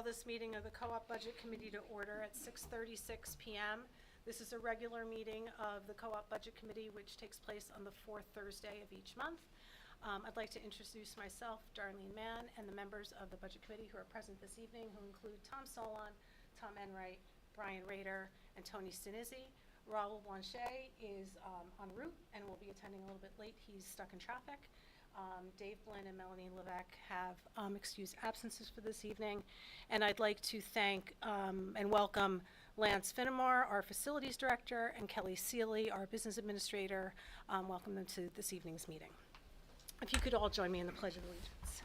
this meeting of the Co-op Budget Committee to order at 6:36 p.m. This is a regular meeting of the Co-op Budget Committee, which takes place on the fourth Thursday of each month. I'd like to introduce myself, Darlene Mann, and the members of the Budget Committee who are present this evening, who include Tom Solon, Tom Enright, Brian Rader, and Tony Sinizzi. Raul Blanchet is en route and will be attending a little bit late. He's stuck in traffic. Dave Blinn and Melanie Levesque have excused absences for this evening. And I'd like to thank and welcome Lance Finnemar, our Facilities Director, and Kelly Seeley, our Business Administrator. Welcome them to this evening's meeting. If you could all join me in the Pledge of Allegiance.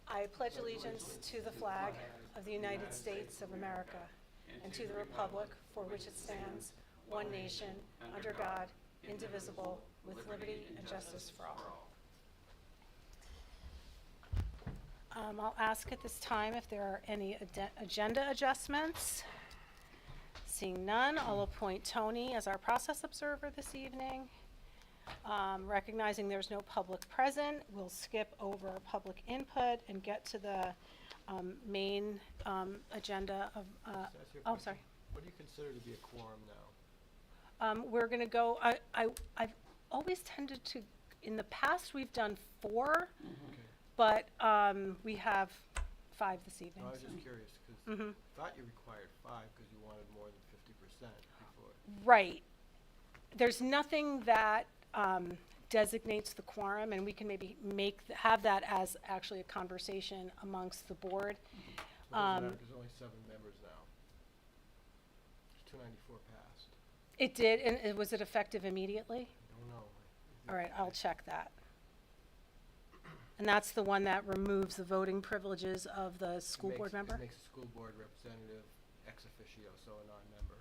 I pledge allegiance to the flag of the United States of America and to the republic for which it stands, one nation, under God, indivisible, with liberty and justice for all. I'll ask at this time if there are any agenda adjustments. Seeing none, I'll appoint Tony as our process observer this evening. Recognizing there's no public present, we'll skip over public input and get to the main agenda of, oh, sorry. What do you consider to be a quorum now? We're going to go, I've always tended to, in the past we've done 4, but we have 5 this evening. No, I was just curious because I thought you required 5 because you wanted more than 50% before. Right. There's nothing that designates the quorum, and we can maybe have that as actually a conversation amongst the board. So there's only 7 members now. 294 passed. It did, and was it effective immediately? I don't know. All right, I'll check that. And that's the one that removes the voting privileges of the school board member? It makes a school board representative ex officio, so a non-member.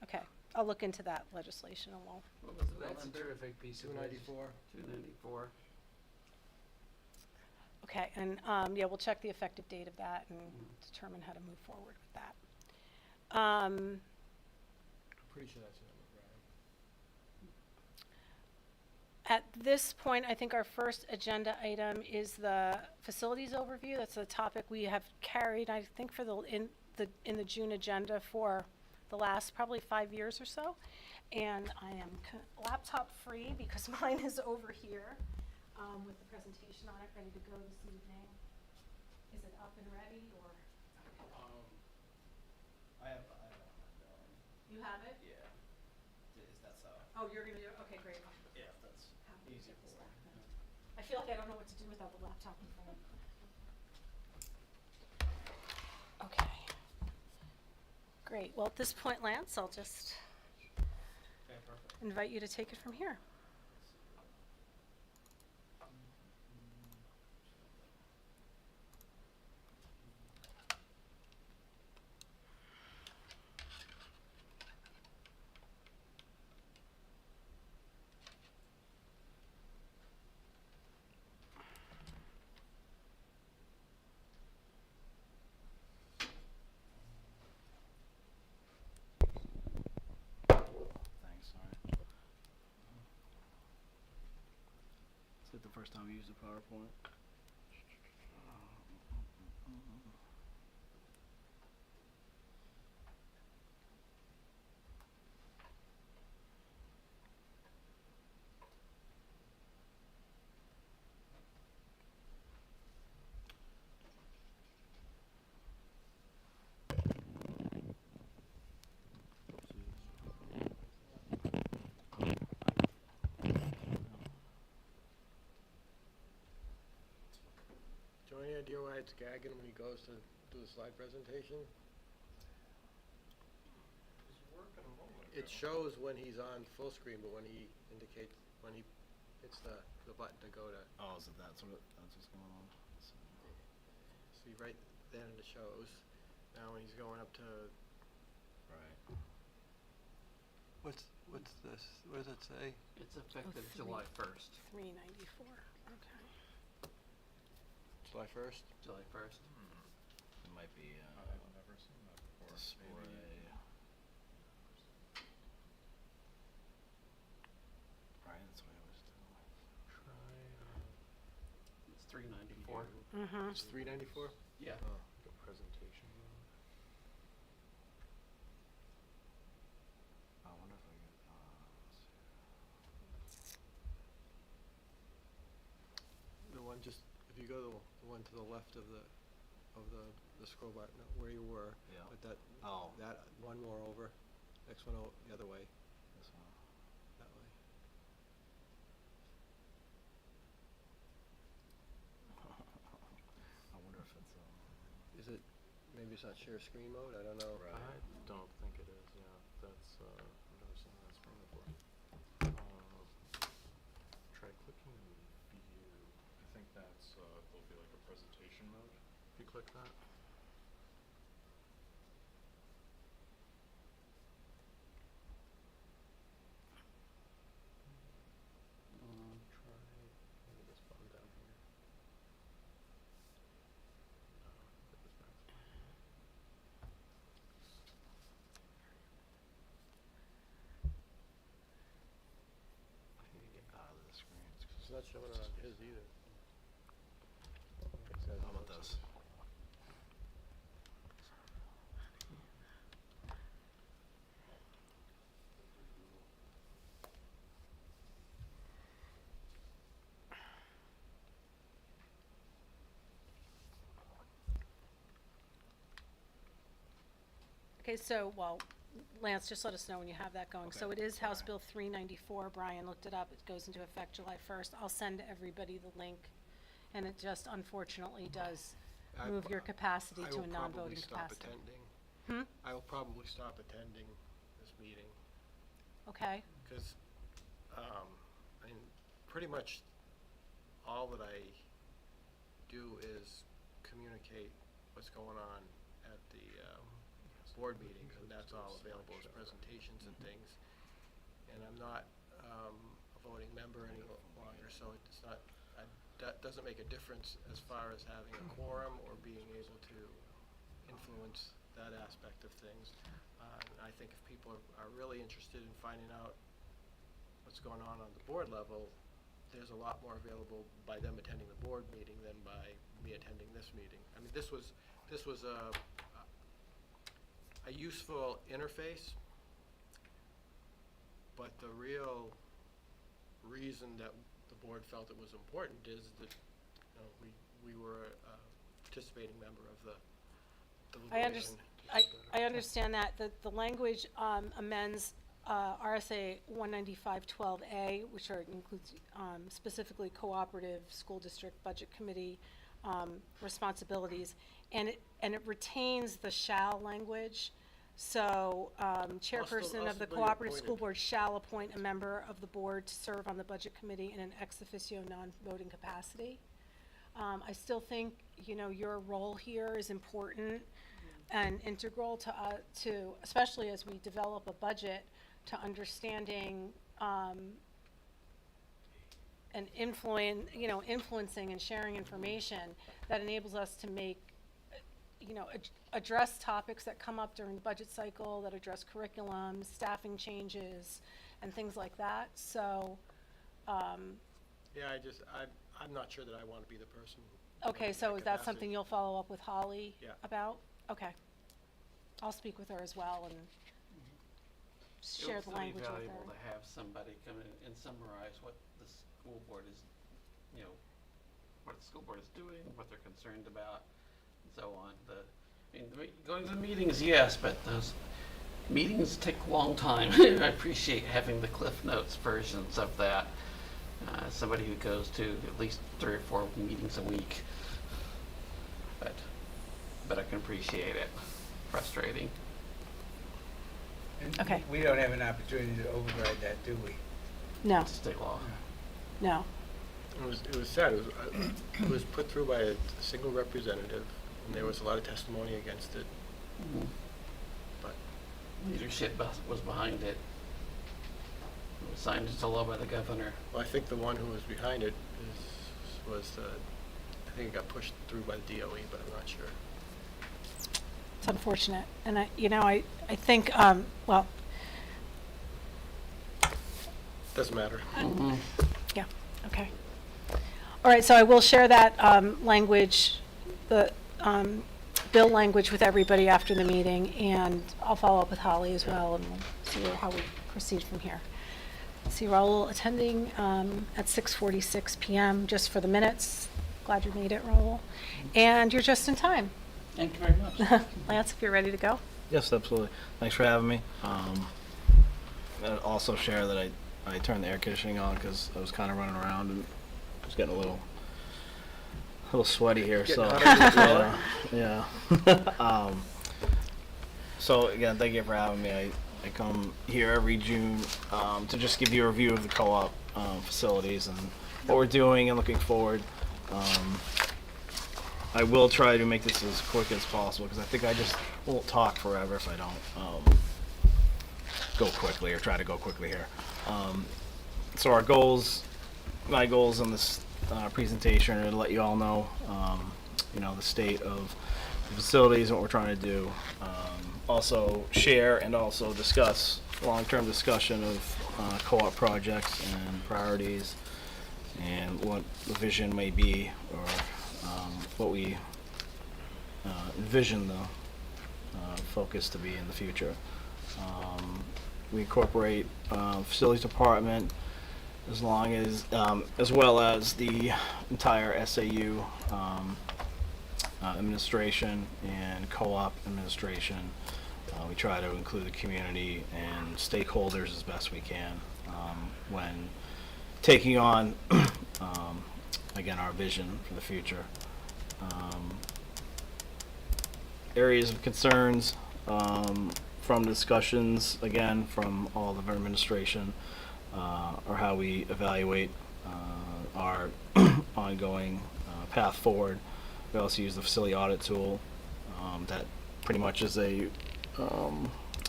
Okay, I'll look into that legislation and we'll. What was it? That's a terrific piece of 294. 294. Okay, and yeah, we'll check the effective date of that and determine how to move forward with that. I'm pretty sure that's the number, right? At this point, I think our first agenda item is the facilities overview. That's the topic we have carried, I think, for in the June agenda for the last probably 5 years or so. And I am laptop free because mine is over here with the presentation on it, ready to go this evening. Is it up and ready or? I have You have it? yeah. Is that so? Oh, you're gonna do it? Okay, great. Yeah, that's Happy to easy get this for back me. then. I feel like I don't know what to do without the laptop in front of me. Okay. Great. Well, at this point, Lance, I'll just Okay, perfect. invite you to take it from here. Thanks, sorry. Is it the first time you use a PowerPoint? Do you have any idea why it's gagging when he goes to do the slide presentation? It shows when he's on full screen, but when he indicates, when he hits the button to go to, Oh, is it that's what's going on? see right then it shows. Now when he's going up to, Right. What's this? What does it say? It's effective three. July 1st. 394. Okay. July 1st? July 1st. It might be I've never seen that before. display. Maybe. Right, that's what I was doing. Try, $3.94. Mm-hmm. It's $3.94? Yeah. Oh. The presentation mode. I wonder if I get, The one just, if you go to the one to the left of the scroll bar, no, where you were. Yeah. But that, Oh. that one more over, next one the other way, this one. that way. I wonder if it's, Is it, maybe it's not share screen mode, I don't know. Right. I don't think it is, yeah, that's, I've never seen that screen before. Try clicking view, I think that's, there'll be like a presentation mode, if you click that. Try, maybe this button down here. No, it was back. I need to get out of the screen. It's not showing on his either. How about this? Okay, so, well, Lance, just let us know when you have that going. So Okay, it is House alright. Bill 394. Brian looked it up. It goes into effect July 1st. I'll send everybody the link. And it just unfortunately does I move pro- your capacity I to will a probably non-voting stop capacity. attending. I will probably stop attending this meeting, Okay, because, I mean, pretty much all that I do is communicate what's going on at the, board meetings, and that's all available as presentations and things. And I'm not, a voting member any longer, so it's not, that doesn't make a difference as far as having a quorum or being able to influence that aspect of things. And I think if people are really interested in finding out what's going on the board level, there's a lot more available by them attending the board meeting than by me attending this meeting. I mean, this was a useful interface, but the real reason that the board felt it was important is that, you know, we were a participating member of the deliberation. I understand that. The language amends RSA 195-12A, which includes specifically cooperative school district budget committee responsibilities, and it retains the shall language. So chairperson I'll of the still be cooperative school appointed. board shall appoint a member of the board to serve on the budget committee in an ex officio non-voting capacity. I still think, you know, your role here is important and integral to, especially as we develop a budget, to understanding and influencing and sharing information that enables us to make, address topics that come up during the budget cycle, that address curriculum, staffing changes, and things like that. So, Yeah, I'm not sure that I want to be the person. okay, in so that is that capacity. something you'll follow up with Holly Yeah. about? Okay. I'll speak with her as well and share the language with her. It would still be valuable to have somebody come in and summarize what the school board is, what the school board is doing, what they're concerned about, and so on. Going to the meetings, yes, but those meetings take a long time. I appreciate having the Cliff Notes versions of that. Somebody who goes to at least 3 or 4 meetings a week, but I can appreciate it. Frustrating. And Okay. we don't have an opportunity to override that, do we? No, It's state law. no. It was sad. It was put through by a single representative, and there was a lot of testimony against it. Mhm. But Leadership was behind it. It was signed into law by the governor. well, I think the one who was behind it was I think it got pushed through by the DOE, but I'm not sure. It's unfortunate. And I think, well, Doesn't matter. Mhm. yeah, okay. All right, so I will share that language, the bill language with everybody after the meeting, and I'll follow up with Holly as well, and we'll see how we proceed from here. See Raul attending at 6:46 PM, just for the minutes. Glad you made it, Raul. And you're just in time. Thank you very much. Lance, if you're ready to go. Yes, absolutely. Thanks for having me. I'd also share that I turned the air conditioning on because I was kind of running around and was getting a little sweaty here. Getting So hot under the collar. yeah. So again, thank you for having me. I come here every June to just give you a review of the co-op facilities and what we're doing and looking forward. I will try to make this as quick as possible because I think I just won't talk forever if I don't go quickly or try to go quickly here. So our goals, my goals in this presentation are to let you all know, the state of the facilities and what we're trying to do. Also share and also discuss long-term discussion of co-op projects and priorities and what the vision may be or what we envision the focus to be in the future. We incorporate facilities department as well as the entire SAU administration and co-op administration. We try to include the community and stakeholders as best we can when taking on, again, our vision for the future. Areas of concerns from discussions, again, from all of our administration, or how we evaluate our ongoing path forward. We also use the facility audit tool that pretty much is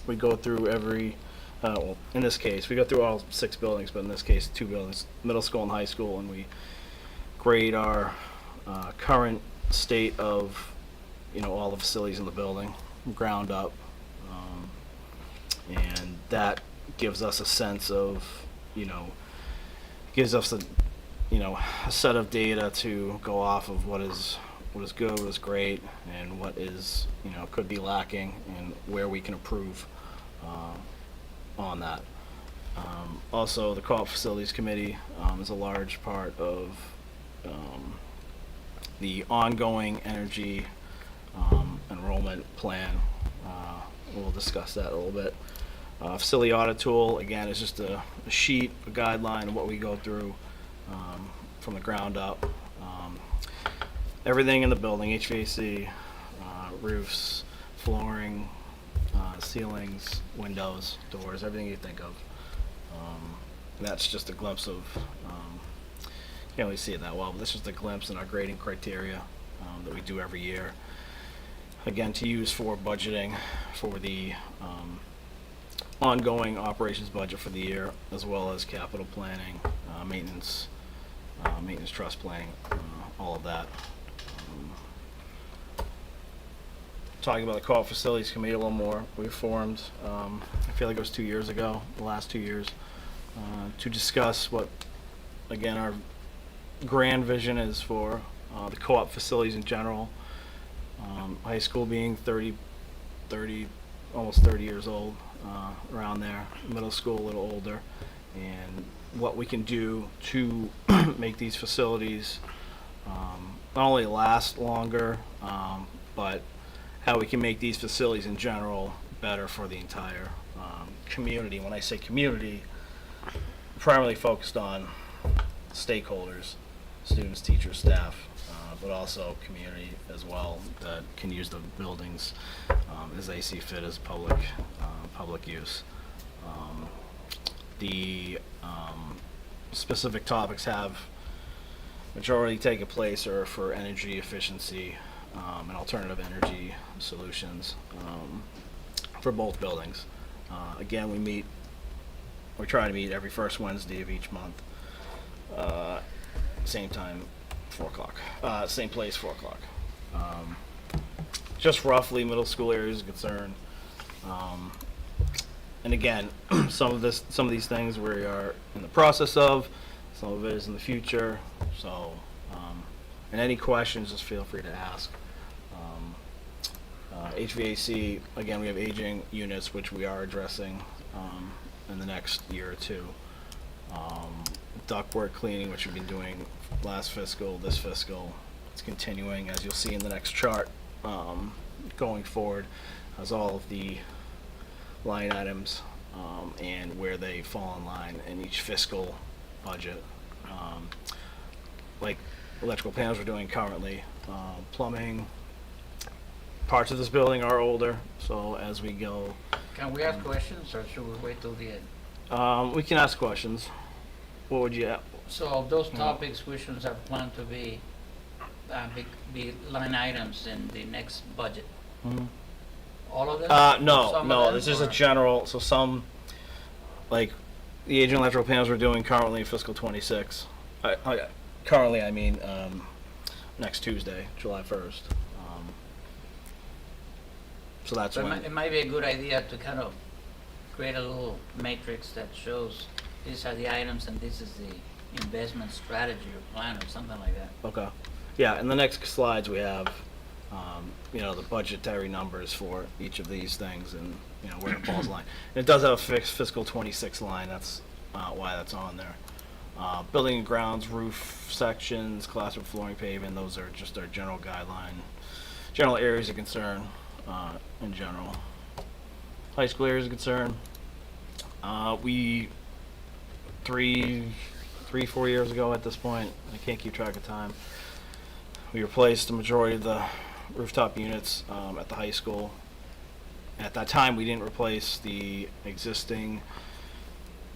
we go through every, well, in this case, we go through all 6 buildings, but in this case, 2 buildings, middle school and high school, and we grade our current state of, all the facilities in the building, ground up. And that gives us a sense of, gives us a set of data to go off of what is good, what is great, and what is, could be lacking, and where we can improve on that. Also, the Co-op Facilities Committee is a large part of the ongoing energy enrollment plan. We'll discuss that a little bit. Facility audit tool, again, is just a sheet, a guideline of what we go through from the ground up. Everything in the building, HVAC, roofs, flooring, ceilings, windows, doors, everything you think of. That's just a glimpse of, you can't really see it that well, but this is the glimpse in our grading criteria that we do every year. Again, to use for budgeting for the ongoing operations budget for the year, as well as capital planning, maintenance trust planning, all of that. Talking about the Co-op Facilities Committee a little more, we formed, I feel like it was 2 years ago, the last 2 years, to discuss what, again, our grand vision is for the co-op facilities in general. High school being 30, almost 30 years old, around there, middle school a little older, and what we can do to make these facilities not only last longer, but how we can make these facilities in general better for the entire community. When I say community, primarily focused on stakeholders, students, teachers, staff, but also community as well that can use the buildings as they see fit as public use. The specific topics which already taken place are for energy efficiency and alternative energy solutions for both buildings. Again, we try to meet every first Wednesday of each month. Same time, 4 o'clock. Same place, 4 o'clock. Just roughly middle school areas of concern. And again, some of these things we are in the process of, some of it is in the future. So And any questions, just feel free to ask. HVAC, again, we have aging units, which we are addressing in the next year or two. Ductwork cleaning, which we've been doing last fiscal, this fiscal, it's continuing, as you'll see in the next chart, going forward, as all of the line items and where they fall in line in each fiscal budget. Like electrical panels we're doing currently, plumbing, parts of this building are older, so as we go, Can we ask questions, or should we wait till the end? we can ask questions. What would you, So of those Yeah. topics, which ones are planned to be line items in the next budget? All of them? no, Some of no, them, this is a or- general, so some, like, the aging electrical panels we're doing currently in fiscal '26. Currently, I mean, next Tuesday, July 1st. So that's So when. it might be a good idea to kind of create a little matrix that shows these are the items and this is the investment strategy or plan or something like that. Okay. Yeah, in the next slides, we have, the budgetary numbers for each of these things and, where it falls line. And it does have a fixed fiscal '26 line, that's why that's on there. Building and grounds, roof sections, classroom flooring, paving, those are just our general guideline, general areas of concern, in general. High school areas of concern, we, 4 years ago at this point, I can't keep track of time, we replaced the majority of the rooftop units at the high school. At that time, we didn't replace the existing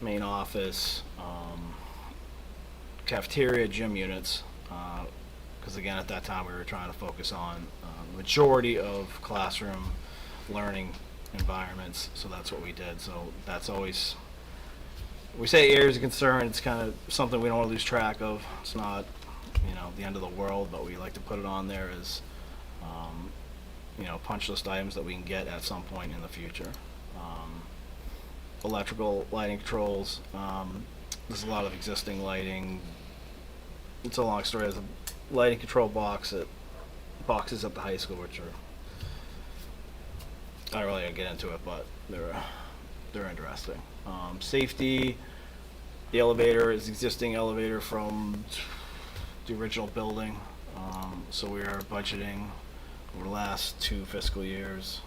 main office, cafeteria, gym units, because again, at that time, we were trying to focus on the majority of classroom learning environments, so that's what we did. So that's always, we say areas of concern, it's kind of something we don't want to lose track of. It's not, the end of the world, but we like to put it on there as, punch list items that we can get at some point in the future. Electrical lighting controls, there's a lot of existing lighting. It's a long story. There's a lighting control boxes at the high school, which are, I don't really gonna get into it, but they're interesting. Safety, the elevator is existing elevator from the original building, so we are budgeting over the last 2 fiscal years,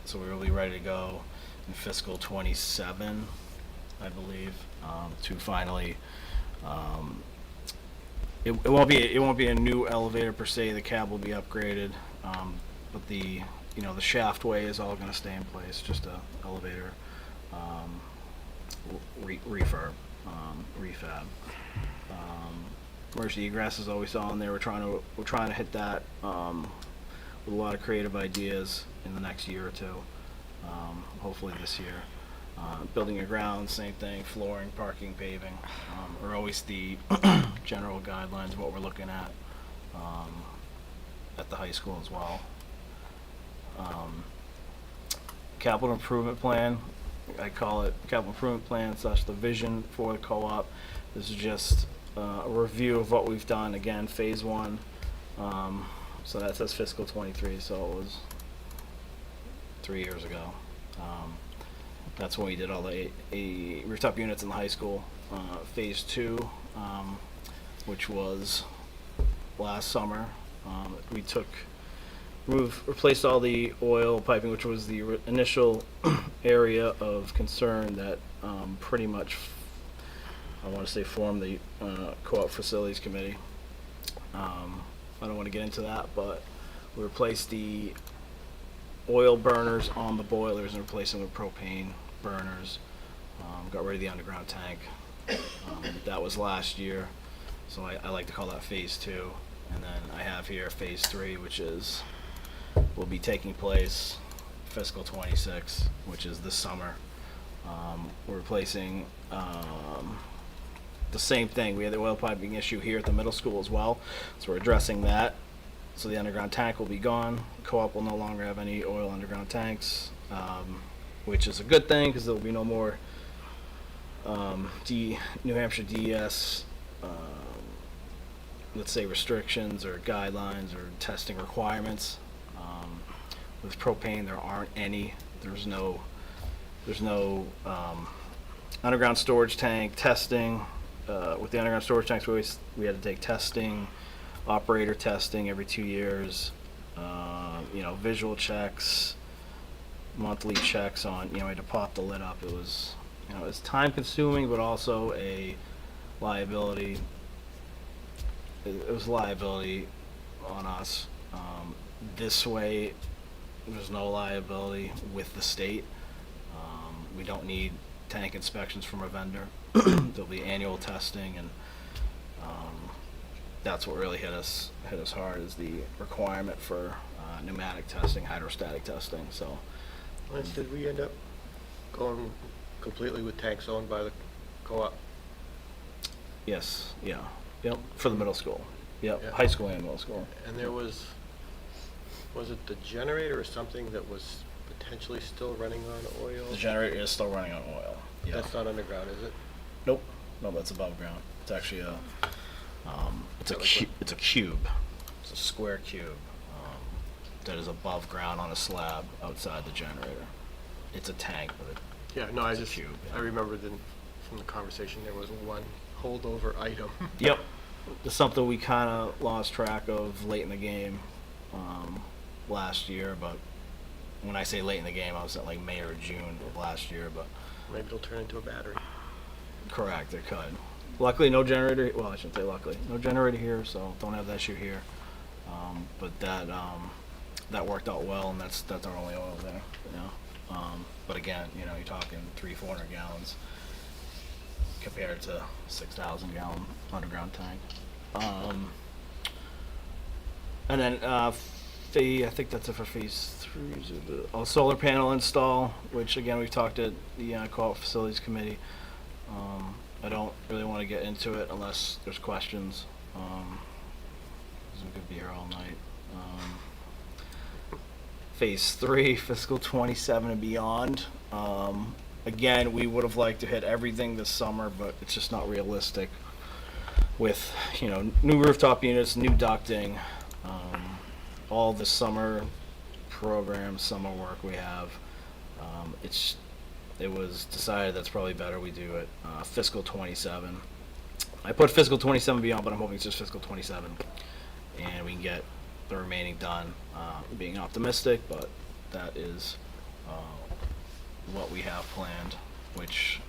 so we will be ready to go in fiscal '27, I believe, to finally, it won't be a new elevator per se, the cab will be upgraded, but the shaft way is all gonna stay in place, just a elevator, refurb, refab. Emergency egress is always on there. We're trying to hit that with a lot of creative ideas in the next year or two. Hopefully this year. Building and grounds, same thing. Flooring, parking, paving, are always the general guidelines of what we're looking at the high school as well. Capital improvement plan. I call it capital improvement plan / the vision for the co-op. This is just a review of what we've done. Again, phase 1. So that says fiscal '23, so it was 3 years ago. That's when we did all the rooftop units in the high school. Phase 2, which was last summer, replaced all the oil piping, which was the initial area of concern that pretty much, I want to say, formed the co-op facilities committee. I don't want to get into that, but we replaced the oil burners on the boilers and replaced them with propane burners. Got rid of the underground tank. That was last year, so I like to call that phase 2. And then I have here phase 3, which will be taking place fiscal '26, which is this summer. We're replacing the same thing. We had the oil piping issue here at the middle school as well, so we're addressing that. So the underground tank will be gone. Co-op will no longer have any oil underground tanks, which is a good thing because there will be no more New Hampshire DES let's say, restrictions or guidelines or testing requirements. With propane, there aren't any. There's no underground storage tank testing. With the underground storage tanks, we had to take testing, operator testing every 2 years. Visual checks, monthly checks on. We had to pop the lid up. It was time consuming, but also a liability. It was a liability on us. This way, there's no liability with the state. We don't need tank inspections from a vendor. There'll be annual testing, and that's what really hit us hard, is the requirement for pneumatic testing, hydrostatic testing. So, Lance, did we end up going completely with tanks owned by the co-op? yes, yeah, yep, for the middle school. Yep, Yeah. high school and middle school. And there was it the generator or something that was potentially still running on oil? The generator is still running on oil. Yeah. That's not underground, is it? Nope. No, that's above ground. It's actually it's a Is that like it's a cube. It's a square cube that is above ground on a slab outside the generator. It's a tank, but Yeah, no, It's a cube, yeah. I remember from the conversation, there was one holdover item. yep, it's something we kind of lost track of late in the game last year. But when I say late in the game, I was at like May or June of last year. But Maybe it'll turn into a battery. correct, it could. Luckily, no generator. Well, I shouldn't say luckily. No generator here, so don't have that issue here. But that worked out well, and that's our only oil there. But again, you're talking 300-400 gallons compared to 6,000 gallon underground tank. And then I think that's it for phase 3. Solar panel install, which again we've talked at the co-op facilities committee. I don't really want to get into it unless there's questions. 'Cause we could be here all night. Phase 3, fiscal 27 and beyond. Again, we would have liked to hit everything this summer, but it's just not realistic with, new rooftop units, new ducting, all the summer programs, summer work we have. It was decided that's probably better we do it fiscal 27. I put fiscal 27 beyond, but I'm hoping it's just fiscal 27, and we can get the remaining done. Being optimistic, but that is what we have planned, which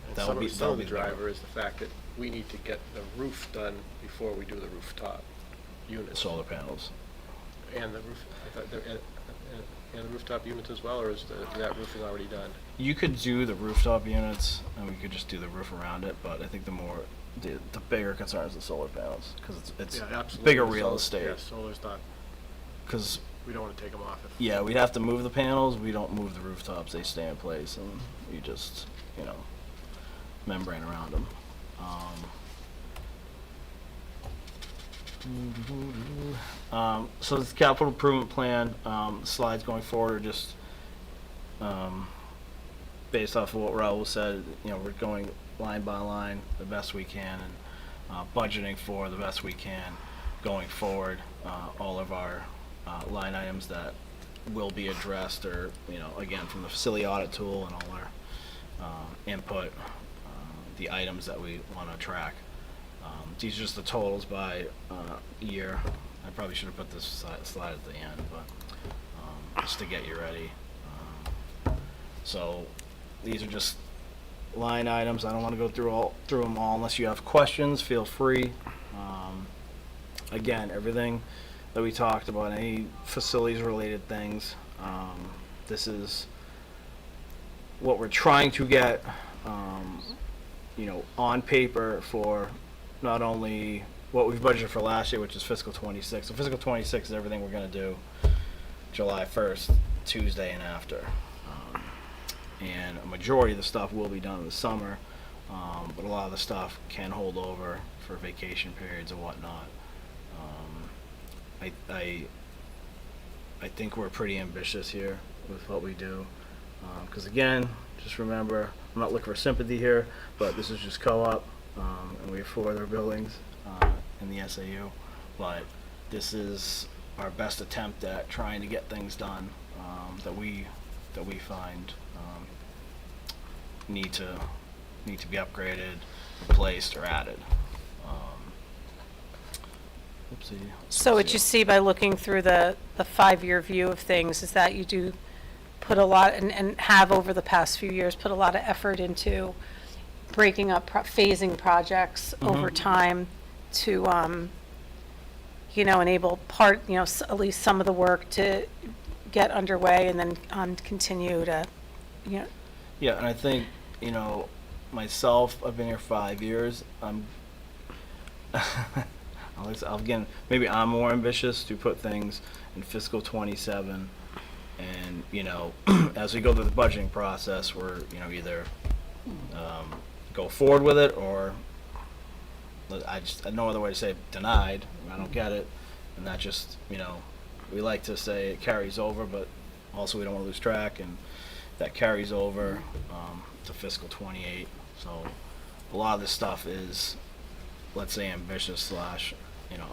And that will be some of the the driver is the fact that we need to get the roof done before we do the rooftop units. solar panels. And the roof, I thought, and the rooftop units as well, or is that roofing already done? You could do the rooftop units, and we could just do the roof around it. But I think the bigger concern is the solar panels, because it's Yeah, absolutely. bigger real Solar- estate. Yeah, solar's not, Because we don't wanna take them off if. yeah, we'd have to move the panels. We don't move the rooftops; they stay in place, and you just membrane around them. So the capital improvement plan slides going forward are just based off of what Raul said. We're going line by line the best we can, and budgeting for the best we can going forward. All of our line items that will be addressed, or again from the facility audit tool and all our input, the items that we want to track. These are just the totals by year. I probably should have put this slide at the end, but just to get you ready. So these are just line items. I don't want to go through them all. Unless you have questions, feel free. Again, everything that we talked about, any facilities related things, this is what we're trying to get on paper for not only what we've budgeted for last year, which is fiscal 26. So fiscal 26 is everything we're going to do July 1st, Tuesday and after. And a majority of the stuff will be done in the summer, but a lot of the stuff can hold over for vacation periods and whatnot. I think we're pretty ambitious here with what we do, because again, just remember, I'm not looking for sympathy here, but this is just co-op. and we have 4 other buildings in the SAU, but this is our best attempt at trying to get things done that we find need to be upgraded, replaced, or added. Oopsie. So what you see by looking through the 5-year view of things is that you do put a lot, and have over the past few years, put a lot of effort into breaking up, phasing projects over time to, enable at least some of the work to get underway and then continue to, Yeah, and I think, myself, I've been here 5 years. Again, maybe I'm more ambitious to put things in fiscal '27, and as we go through the budgeting process, we're either go forward with it, or no other way to say denied. I don't get it, and that just we like to say it carries over, but also we don't want to lose track, and that carries over to fiscal '28. So a lot of this stuff is, let's say, ambitious /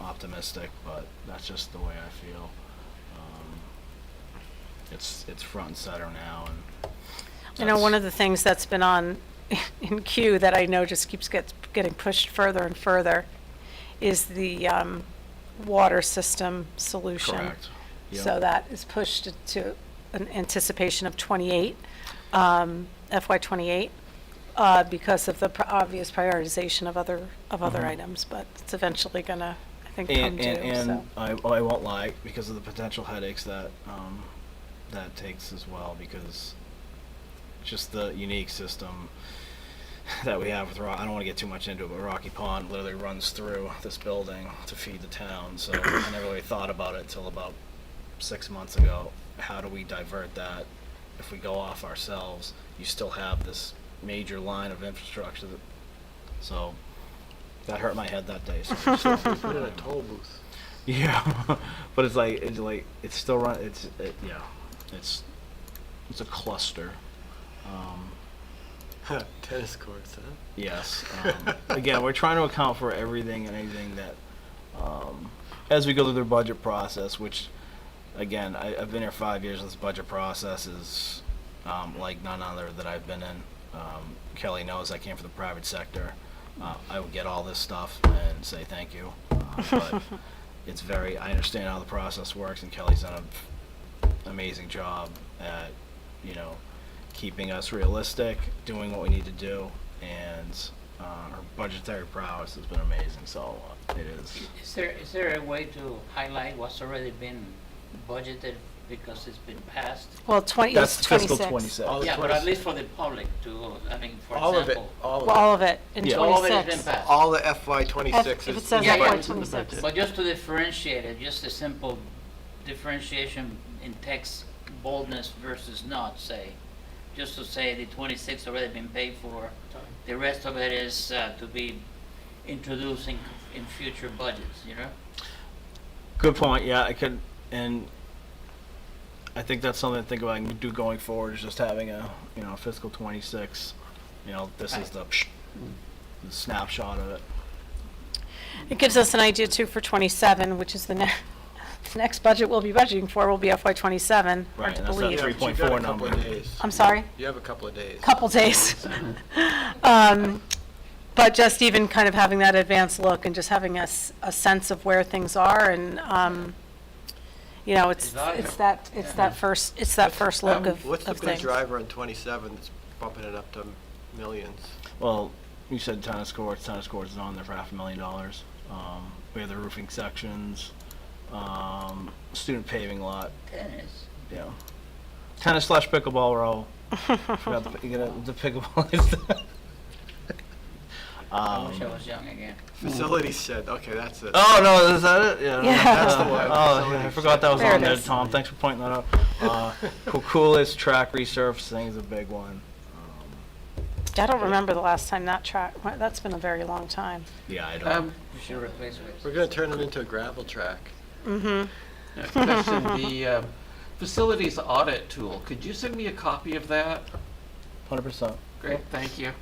optimistic, but that's just the way I feel. It's front and center now, and one of the things that's been on in queue that I know just keeps getting pushed further and further is the water system solution. correct. Yep. So that is pushed to an anticipation of '28, FY '28, because of the obvious prioritization of other items, but it's eventually gonna, I think, come due, And so. I won't lie, because of the potential headaches that that takes as well, because just the unique system that we have with I don't want to get too much into it, but Rocky Pond literally runs through this building to feed the town. So I never really thought about it till about 6 months ago. How do we divert that? If we go off ourselves, you still have this major line of infrastructure. So that hurt my head that day. So We put in a toll booth. yeah, but it's it's still run. It's a cluster. Tennis courts, huh? Yes. Again, we're trying to account for everything and anything that, as we go through the budget process, which, again, I've been here 5 years, and this budget process is like none other that I've been in. Kelly knows I came from the private sector. I would get all this stuff and say thank you. But it's I understand how the process works, and Kelly's done an amazing job at, keeping us realistic, doing what we need to do, and our budgetary prowess has been amazing. So it is. Is there a way to highlight what's already been budgeted because it's been passed? Well, That's it's fiscal 26. 27. All the Yeah, but 20 at least for the public to, for All of it, example. all Well, of it. all of it in Yeah. All of it has 26. been passed. All the FY '26 If is. it says Yeah, FY yeah. 26. But just to differentiate it, just a simple differentiation in text, boldness versus not, say. Just to say the 26 already been paid for, the rest of it is to be introducing in future budgets, Good point. Yeah, I could, and I think that's something to think about and do going forward. Is just having a fiscal 26. This is the snapshot of it. It gives us an idea too for '27, which is the next budget we'll be budgeting for will be FY '27. Right, Hard to and that's that believe. Yeah, but you 3.4 got a couple number. of days. I'm sorry? You have a couple of days. Couple days. But just even kind of having that advanced look and just having a sense of where things are, and it's that first look of What's the of big things. driver on '27 that's bumping it up to millions? Well, you said tennis courts. Tennis courts is on there for $500,000. We have the roofing sections, student paving lot. Tennis. Yeah. Tennis / pickleball row. Forgot the pickleball. I wish I was young again. Facilities said, okay, that's it. Oh no, is that it? Yeah. Yeah. That's the one. Oh, Facilities I forgot that was There on it there, is. Tom. Thanks for pointing that out. Coolest track resurfacing is a big one. I don't remember the last time that's been a very long time. Yeah, I don't. We should replace it. We're gonna turn it into a gravel track. Mm-hmm. Question, the facilities audit tool, could you send me a copy of that? 100%. Great, thank you.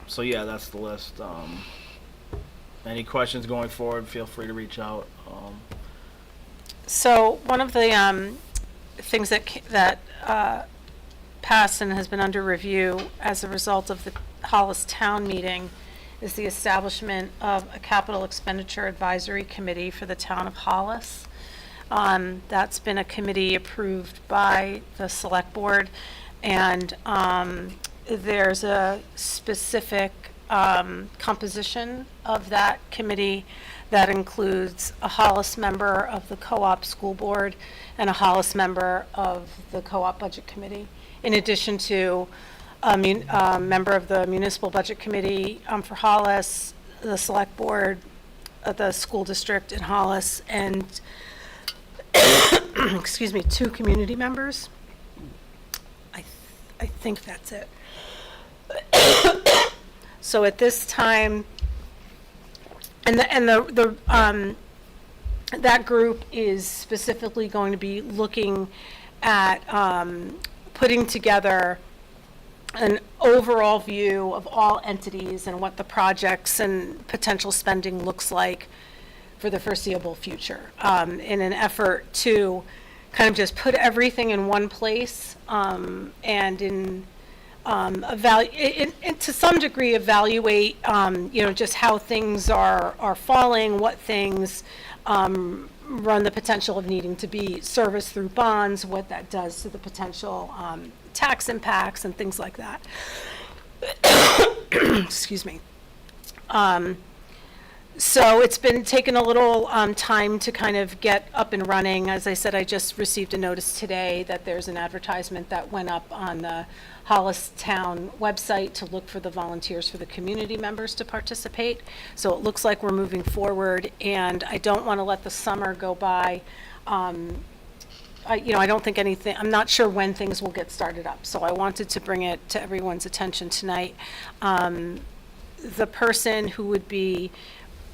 So yeah, that's the list. Any questions going forward, feel free to reach out. So one of the things that passed and has been under review as a result of the Hollis Town meeting is the establishment of a capital expenditure advisory committee for the town of Hollis. That's been a committee approved by the select board, and there's a specific composition of that committee that includes a Hollis member of the co-op school board and a Hollis member of the co-op budget committee, in addition to a member of the municipal budget committee for Hollis, the select board, the school district in Hollis, and excuse me, 2 community members. I think that's it. So at this time, that group is specifically going to be looking at putting together an overall view of all entities and what the projects and potential spending looks like for the foreseeable future, in an effort to kind of just put everything in one place, and to some degree evaluate, just how things are falling, what things run the potential of needing to be serviced through bonds, what that does to the potential tax impacts and things like that. Excuse me. So it's been taking a little time to kind of get up and running. As I said, I just received a notice today that there's an advertisement that went up on the Hollis Town website to look for the volunteers for the community members to participate. So it looks like we're moving forward, and I don't want to let the summer go by. I don't think anything, I'm not sure when things will get started up, so I wanted to bring it to everyone's attention tonight. The person who would be,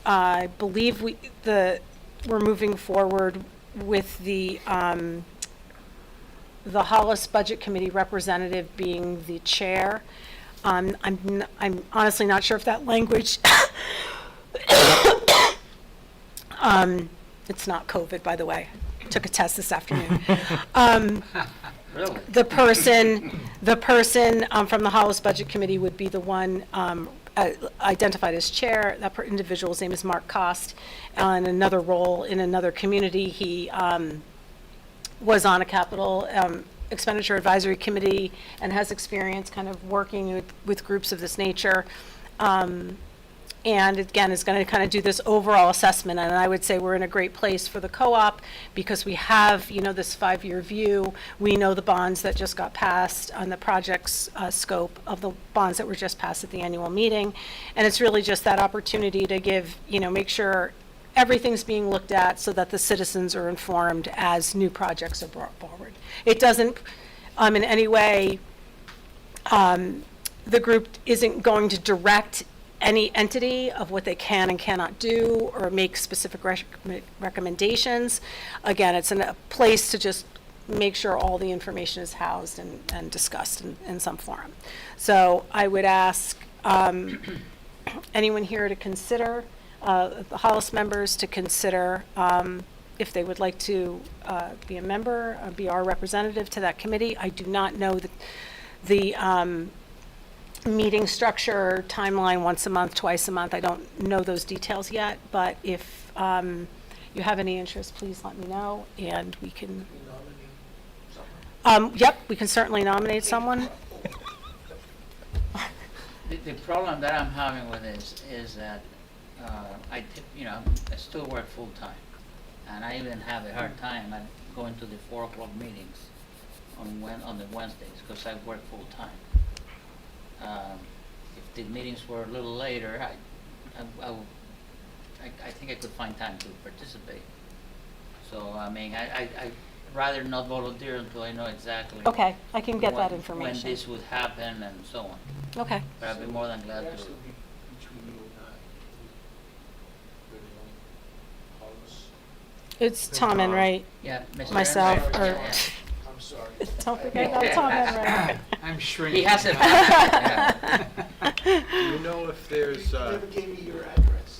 I believe we're moving forward with the Hollis Budget Committee representative being the chair. I'm honestly not sure if that language, it's not COVID, by the way. I took a test this afternoon. Really? The person from the Hollis Budget Committee would be the one identified as chair. That individual's name is Mark Cost. In another role in another community, he was on a capital expenditure advisory committee and has experience kind of working with groups of this nature. And again, is going to kind of do this overall assessment. And I would say we're in a great place for the co-op because we have, this 5-year view. We know the bonds that just got passed on the project's scope of the bonds that were just passed at the annual meeting. And it's really just that opportunity to give, make sure everything's being looked at so that the citizens are informed as new projects are brought forward. It doesn't, in any way, the group isn't going to direct any entity of what they can and cannot do or make specific recommendations. Again, it's a place to just make sure all the information is housed and discussed in some forum. So I would ask anyone here to consider, the Hollis members to consider if they would like to be a member, be our representative to that committee. I do not know the meeting structure, timeline, once a month, twice a month. I don't know those details yet, but if you have any interest, please let me know, and we can. Yep, we can certainly nominate someone. The problem that I'm having with this is that I still work full-time, and I even have a hard time at going to the 4 o'clock meetings on the Wednesdays because I work full-time. If the meetings were a little later, I think I could find time to participate. So, I'd rather not volunteer until I know exactly. Okay, I can get that when information. this would happen and so on. Okay. But I'd be more than glad to. It's Tom and Ray. Yeah, Mr. Myself, Enright, or- yeah. I'm sorry. Don't forget about Tom and Ray. I'm shrinking. He has a, now. yeah. Do you know if there's, Never gave me your address.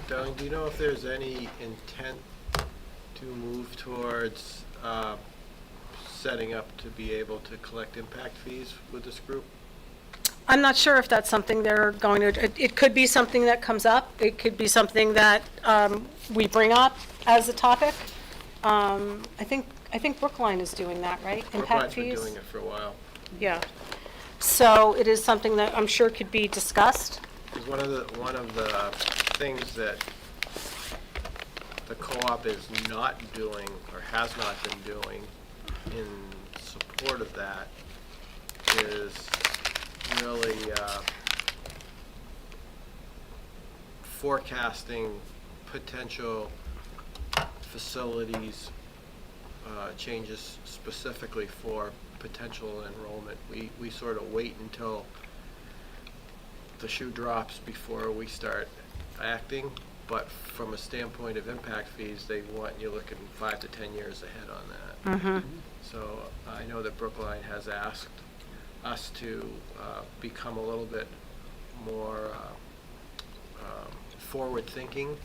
Darling, do you know if there's any intent to move towards setting up to be able to collect impact fees with this group? I'm not sure if that's something they're going to, it could be something that comes up. It could be something that we bring up as a topic. I think Brookline is doing that, right? Impact Brookline's been fees? doing it for a while. Yeah. So it is something that I'm sure could be discussed. Because one of the things that the co-op is not doing, or has not been doing, in support of that, is really forecasting potential facilities changes specifically for potential enrollment. We sort of wait until the shoe drops before we start acting, but from a standpoint of impact fees, they want you looking 5 to 10 years ahead on that. So I know that Brookline has asked us to become a little bit more forward-thinking,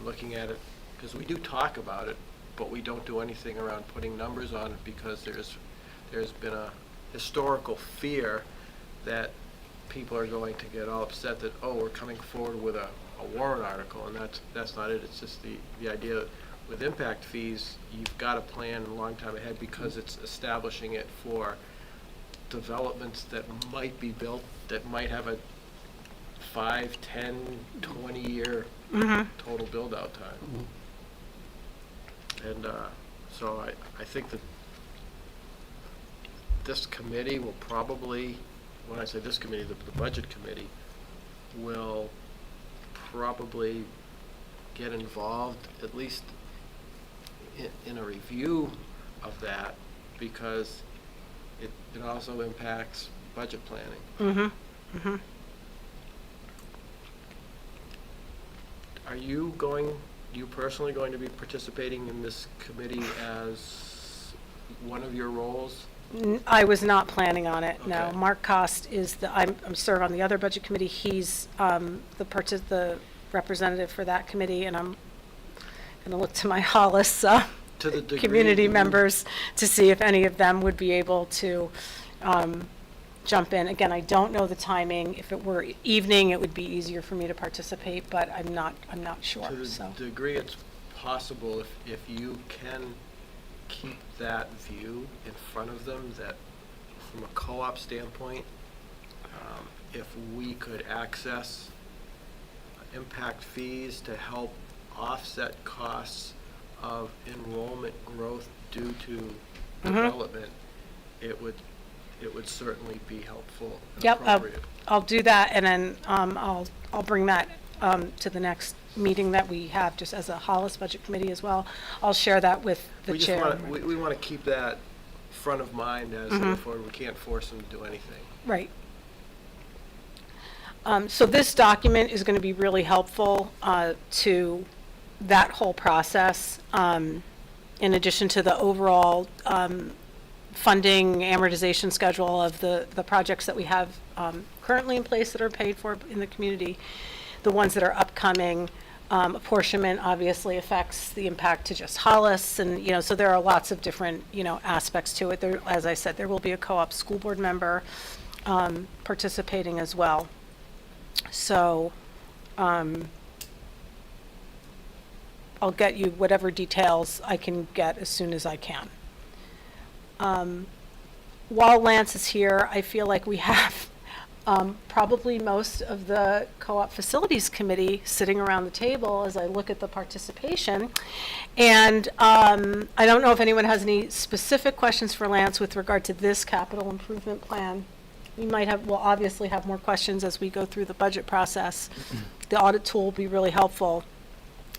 looking at it, because we do talk about it, but we don't do anything around putting numbers on it, because there's been a historical fear that people are going to get all upset that, oh, we're coming forward with a warrant article, and that's not it. It's just the idea that with impact fees, you've got to plan a long time ahead, because it's establishing it for developments that might be built, that might have a 5, 10, 20-year total build-out time. And so I think that this committee will probably, when I say this committee, the budget committee, will probably get involved, at least in a review of that, because it also impacts budget planning. Are you personally going to be participating in this committee as one of your roles? I was not planning on it, no. Okay. Mark Cost is I'm serve on the other budget committee. He's the representative for that committee, and I'm going to look to my Hollis To the degree community members to see if any of them would be able to jump in. Again, I don't know the timing. If it were evening, it would be easier for me to participate, but I'm not sure, so. To the degree it's possible, if you can keep that view in front of them, that from a co-op standpoint, if we could access impact fees to help offset costs of enrollment growth due to development, it would certainly be helpful and Yep, appropriate. I'll do that, and then I'll bring that to the next meeting that we have, just as a Hollis Budget Committee as well. I'll share that with the chair. We want to keep that front of mind as we move forward. We can't force them to do anything. Right. So this document is going to be really helpful to that whole process, in addition to the overall funding amortization schedule of the projects that we have currently in place that are paid for in the community, the ones that are upcoming. Apportionment obviously affects the impact to just Hollis, and so there are lots of different aspects to it. There, as I said, there will be a co-op school board member participating as well. So I'll get you whatever details I can get as soon as I can. While Lance is here, I feel like we have probably most of the Co-op Facilities Committee sitting around the table as I look at the participation. And I don't know if anyone has any specific questions for Lance with regard to this capital improvement plan. We'll obviously have more questions as we go through the budget process. The audit tool will be really helpful.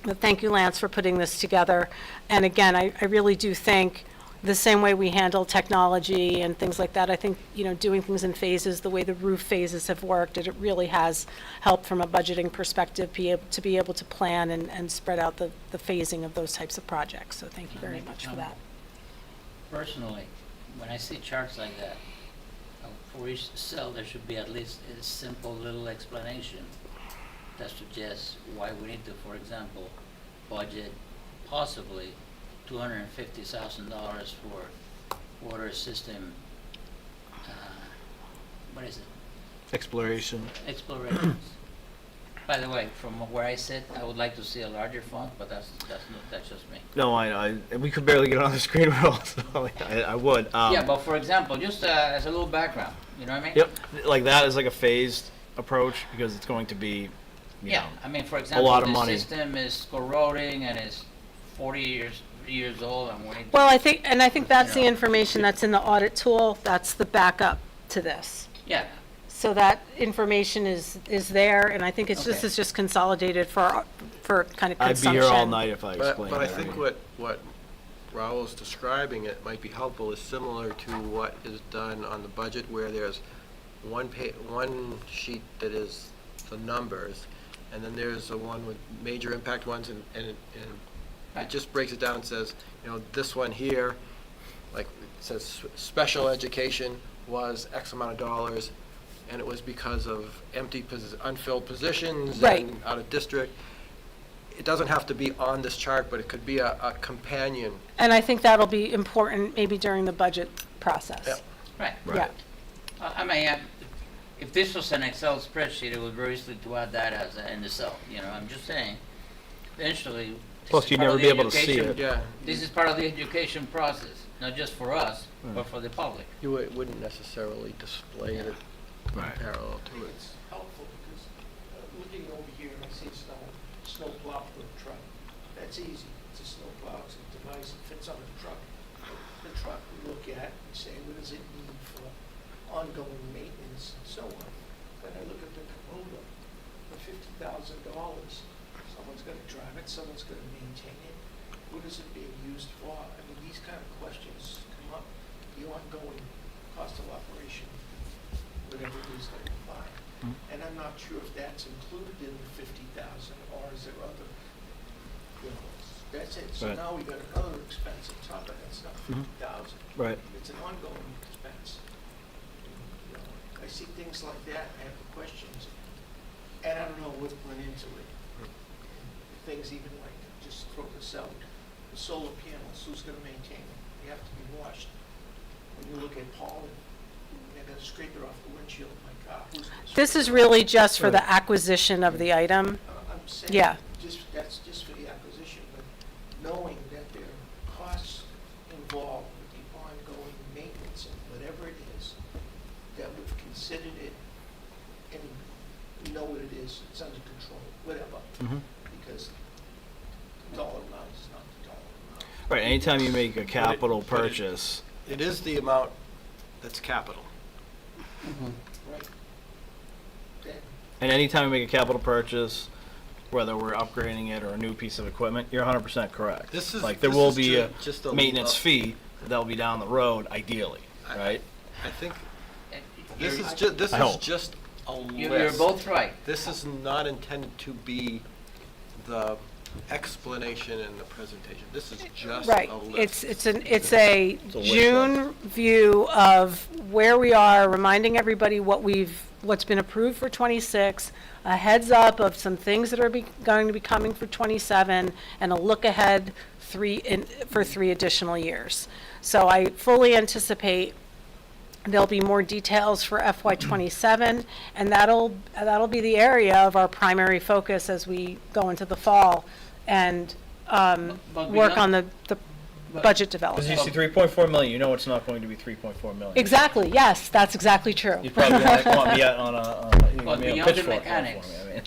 But thank you, Lance, for putting this together. And again, I really do think the same way we handle technology and things like that, I think, doing things in phases, the way the roof phases have worked, it really has helped from a budgeting perspective to be able to plan and spread out the phasing of those types of projects. So thank you very much for that. Personally, when I see charts like that, for each cell, there should be at least a simple little explanation that suggests why we need to, for example, budget possibly $250,000 for water system, what is it? Exploration. Explorations. By the way, from where I sit, I would like to see a larger font, but that's just me. No, we could barely get it on the screen roll, so I would. Yeah, but for example, just as a little background, you know what I mean? Yep, like that is like a phased approach because it's going to be, you Yeah, know, I mean, for example, lot of the money. system is corroding and is 40 years old, and we need to. Well, I think that's the know. information that's in the audit tool, that's the backup to this. Yeah, So that information is there, and I think this Okay. is just consolidated for kind of I'd be consumption. here all night if I But, explained but I that. think what Raul's describing, it might be helpful, is similar to what is done on the budget, where there's one sheet that is the numbers, and then there's the one with major impact ones, and Right. it just breaks it down and says, you know, this one here, like, it says special education was X amount of dollars, and it was because of unfilled positions Right. and out of district. It doesn't have to be on this chart, but it could be a companion. And I think that'll be important maybe during the budget process. Yep. right. Yeah. I mean, if this was an Excel spreadsheet, it would be very easy to add that as in the cell, you know, I'm just saying, eventually. this Plus, is you'd part of never the be able to see education- it. Yeah, This is part of the education process, not just for us, but for the public. you wouldn't necessarily display it Right. parallel to it. It's helpful because looking over here, I see snow plow for a truck. That's easy. It's a snow plow, it's a device, it fits on a truck. The truck we look at and say, what does it need for ongoing maintenance and so on. Then I look at the Kubota for $50,000. Someone's gonna drive it, someone's gonna maintain it. What is it being used for? I mean, these kind of questions come up, the ongoing cost of operation, whatever it is that we buy. And I'm not sure if that's included in the 50,000, or is there other bills? That's it, so Right. now we got another expense on top of that, it's not 50,000. Right. It's an ongoing expense. You know, I see things like that, I have questions, and I don't know what went into it. Things even like, just throw this out, the solar panels, who's gonna maintain them? They have to be washed. When you look at pollen, they're gonna scrape it off the windshield of my car, who's gonna This scrape is it off? really just for the acquisition of the item. I'm saying, Yeah. that's just for the acquisition, but knowing that there are costs involved with the ongoing maintenance and whatever it is, that we've considered it and we know what it is, it's under control, whatever. Mhm. Because the dollar amount is not the dollar amount. Right, anytime you make a capital but it- purchase, It is the amount that's capital. Right. Then, and anytime you make a capital purchase, whether we're upgrading it or a new piece of equipment, you're 100% correct. This is- Like, there this will is be ju- a just a maintenance lo- fee that'll be down the road, ideally, I- right? I think You're- this is I hope. just a list. You're both right. This is not intended to be the explanation in the presentation. This is just Right, a list. it's a It's a wish June view of where we are, reminding everybody what's been approved for '26, a heads up of some things that are going to be coming for '27, and a look ahead for 3 additional years. So I fully anticipate there'll be more details for FY '27, and that'll be the area of our primary focus as we go into the fall and But work beyond- on the but- budget Because development. you see 3.4 million, you know it's not going to be 3.4 million. Exactly, yes, that's exactly true. You probably want me out on But a beyond the pitchfork for mechanics, me, I mean.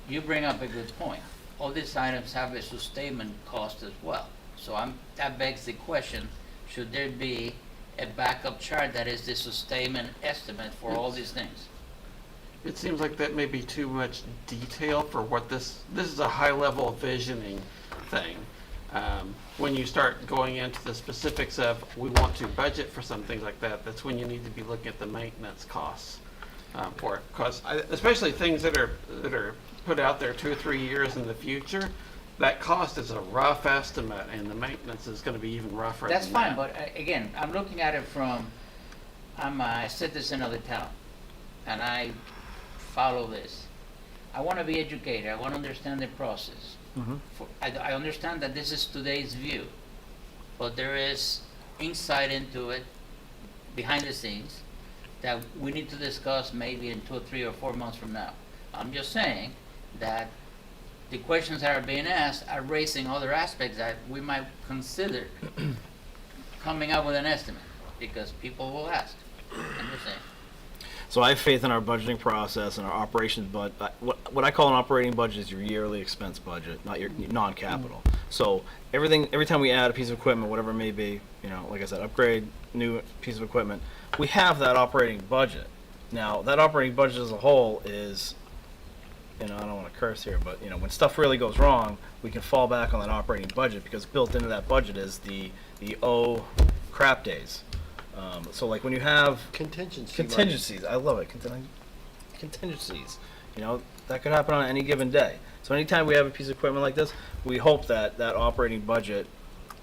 you bring up a good point. All these items have a sustainment cost as well. So that begs the question, should there be a backup chart that is the sustainment estimate for all these things? It seems like that may be too much detail for what this is a high level visioning thing. When you start going into the specifics of, we want to budget for some things like that, that's when you need to be looking at the maintenance costs for it. Because especially things that are put out there 2 or 3 years in the future, that cost is a rough estimate, and the maintenance is gonna be even rougher than that. That's fine, but again, I'm looking at it from I'm a citizen of the town, and I follow this. I want to be educated. I want to understand the process. I understand that this is today's view, but there is insight into it behind the scenes that we need to discuss maybe in 2 or 3 or 4 months from now. I'm just saying that the questions that are being asked are raising other aspects that we might consider coming up with an estimate, because people will ask. I'm just saying. So I have faith in our budgeting process and our operations, but what I call an operating budget is your yearly expense budget, not your non-capital. So every time we add a piece of equipment, whatever it may be, like I said, upgrade, new piece of equipment, we have that operating budget. Now, that operating budget as a whole is, I don't want to curse here, but when stuff really goes wrong, we can fall back on that operating budget, because built into that budget is the crap days. So like when you have contingencies, I love it. Contingencies, that could happen on any given day. So anytime we have a piece of equipment like this, we hope that that operating budget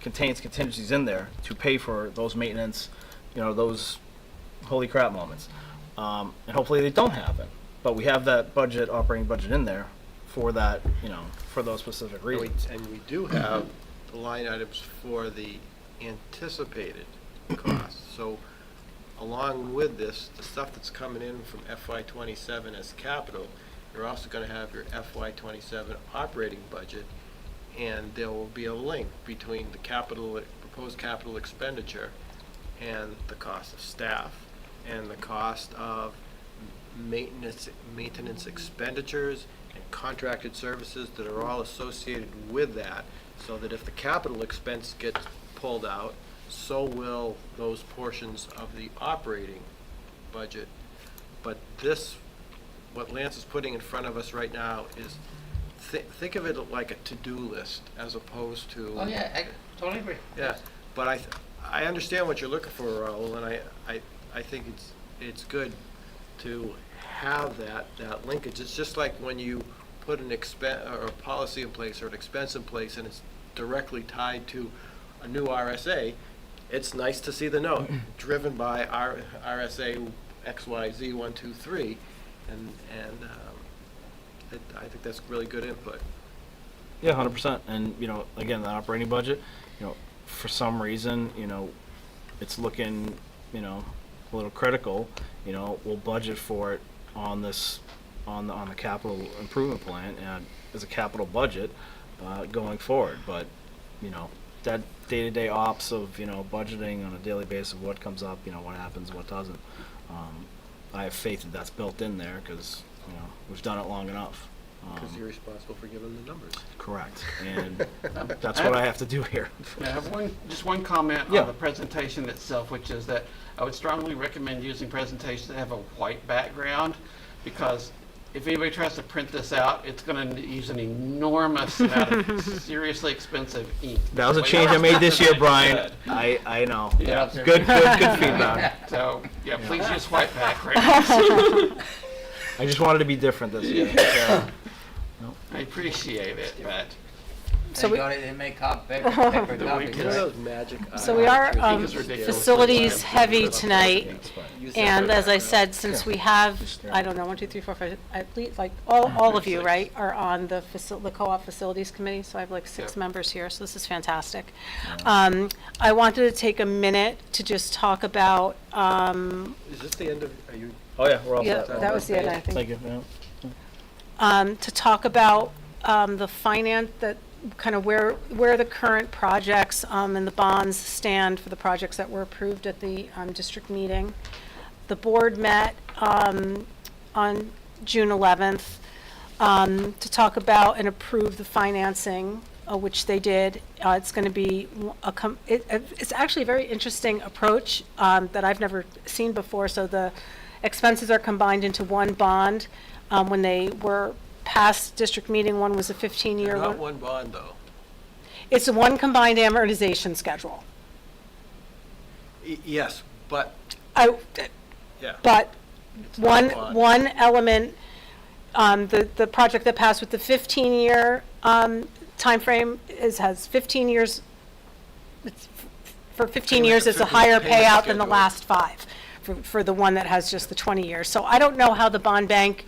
contains contingencies in there to pay for those maintenance, those holy crap moments. And hopefully they don't happen. But we have that operating budget in there for that, for those specific reasons. And we do have the line items for the anticipated costs. So along with this, the stuff that's coming in from FY27 as capital, you're also going to have your FY27 operating budget, and there will be a link between the proposed capital expenditure and the cost of staff and the cost of maintenance expenditures and contracted services that are all associated with that, so that if the capital expense gets pulled out, so will those portions of the operating budget. But what Lance is putting in front of us right now is, think of it like a to-do list as opposed to. Oh yeah, I totally agree. Yeah, but I understand what you're looking for, Raul, and I think it's good to have that linkage. It's just like when you put or a policy in place or an expense in place, and it's directly tied to a new RSA. It's nice to see the note driven by RSA XYZ 123, and I think that's really good input. Yeah, 100%. And again, the operating budget, for some reason, it's looking, a little critical. We'll budget for it on the capital improvement plan and as a capital budget going forward. But that day-to-day ops of budgeting on a daily basis of what comes up, what happens, what doesn't. I have faith that that's built in there, because we've done it long enough. Because you're responsible for giving the numbers. Correct, and that's what I have to do here. I have just one comment Yeah. on the presentation itself, which is that I would strongly recommend using presentations that have a white background, because if anybody tries to print this out, it's going to use an enormous amount of seriously expensive ink. That was a change I made this year, Brian. I know. Yeah. Good feedback. So, yeah, please use white backgrounds. I just wanted to be different this year. I appreciate it, but So Thank we- God they didn't make paper copies. You know right? those magic So we are Think it's ridiculous. facilities heavy tonight, and as I said, since we have, I don't know, 1, 2, 3, 4, 5, at least, like, all of you, right, are on the co-op facilities committee, so I have like 6 Yep. members here, so this is fantastic. I wanted to take a minute to just talk about, Is this the end of, are you? Oh yeah, we're all yeah, set. that was the end, I think. Thank you. Yeah. To talk about the finance, that kind of where the current projects and the bonds stand for the projects that were approved at the district meeting. The board met on June 11th to talk about and approve the financing, which they did. It's going to be it's actually a very interesting approach that I've never seen before. So the expenses are combined into one bond. When they were past district meeting, one was a 15-year Not one. one bond, though. It's a one combined amortization schedule. Yes, but, I, yeah. but It's not a bond. one element, the project that passed with the 15-year timeframe has 15 years, for 15 years, it's a higher Payment payout than the schedule. last 5. for the one that has just the 20 years. So I don't know how the bond bank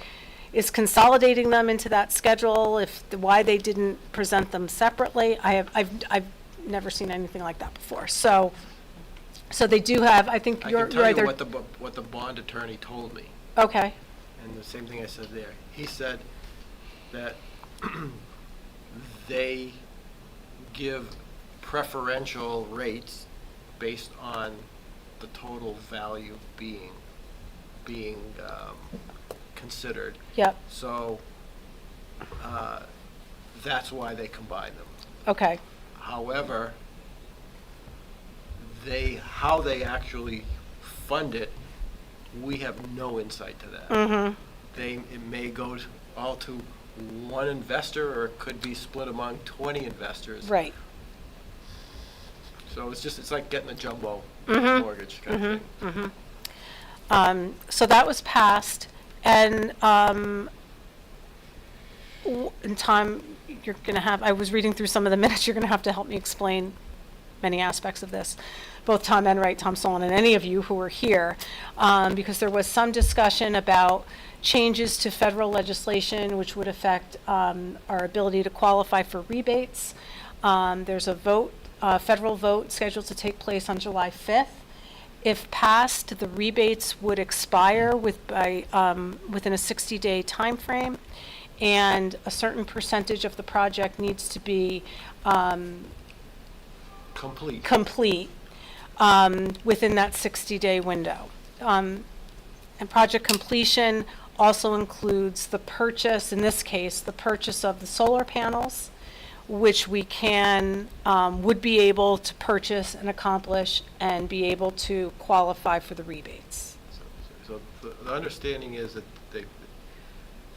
is consolidating them into that schedule, why they didn't present them separately. I've never seen anything like that before. So they do have, I think I you're can tell you either, what the bond attorney told me, okay, and the same thing I said there. He said that they give preferential rates based on the total value being considered. yep, So, that's why they combine them. okay, However, how they actually fund it, we have no insight to that. mm-hmm, It may go all to one investor, or it could be split among 20 investors. right, So it's like getting a jumbo Mhm. mortgage kind of thing. so that was passed, and, in time, you're gonna have, I was reading through some of the minutes, you're gonna have to help me explain many aspects of this, both Tom Enright, Tom Solon, and any of you who were here, because there was some discussion about changes to federal legislation which would affect our ability to qualify for rebates. There's a vote, federal vote scheduled to take place on July 5th. If passed, the rebates would expire within a 60-day time frame, and a certain percentage of the project needs to be complete within that 60-day window. And project completion also includes the purchase, in this case, the purchase of the solar panels, which we would be able to purchase and accomplish and be able to qualify for the rebates. So the understanding is that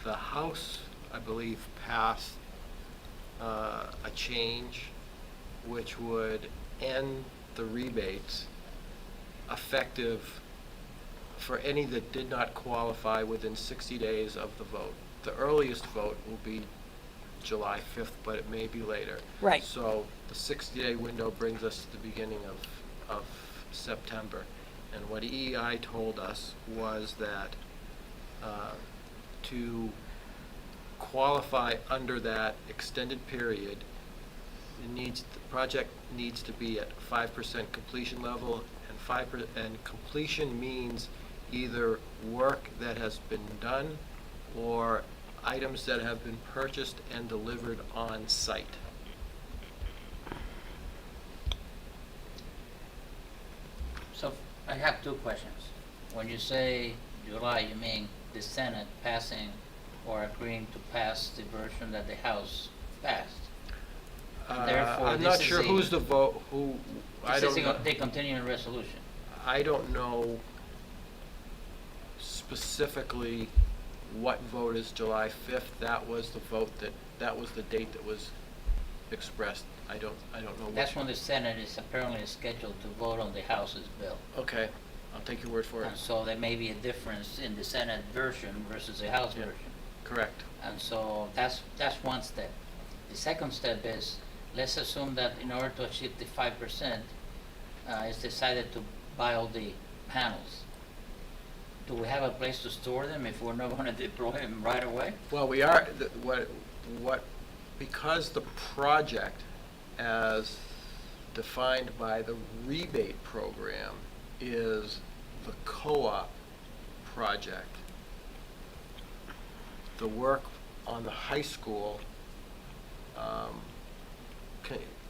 the House, I believe, passed a change which would end the rebates effective for any that did not qualify within 60 days of the vote. The earliest vote will be July 5th, but it may be later. Right. So the 60-day window brings us to the beginning of September. And what EEI told us was that to qualify under that extended period, the project needs to be at 5% completion level, and completion means either work that has been done or items that have been purchased and delivered on site. So I have two questions. When you say July, you mean the Senate passing or agreeing to pass the version that the House passed? Therefore, I'm this not is sure a- who's the vote, I This don't is know. the continuing resolution. I don't know specifically what vote is July 5th. That was the vote that was the date that was expressed. I don't know which. That's when the Senate is apparently scheduled to vote on the House's bill. Okay, I'll take your word for it. And so there may be a difference in the Senate version versus the House Yeah. version. Correct. And so that's one step. The second step is, let's assume that in order to achieve the 5%, it's decided to buy all the panels. Do we have a place to store them if we're not gonna deploy them right away? Well, we are, because the project as defined by the rebate program is the co-op project, the work on the high school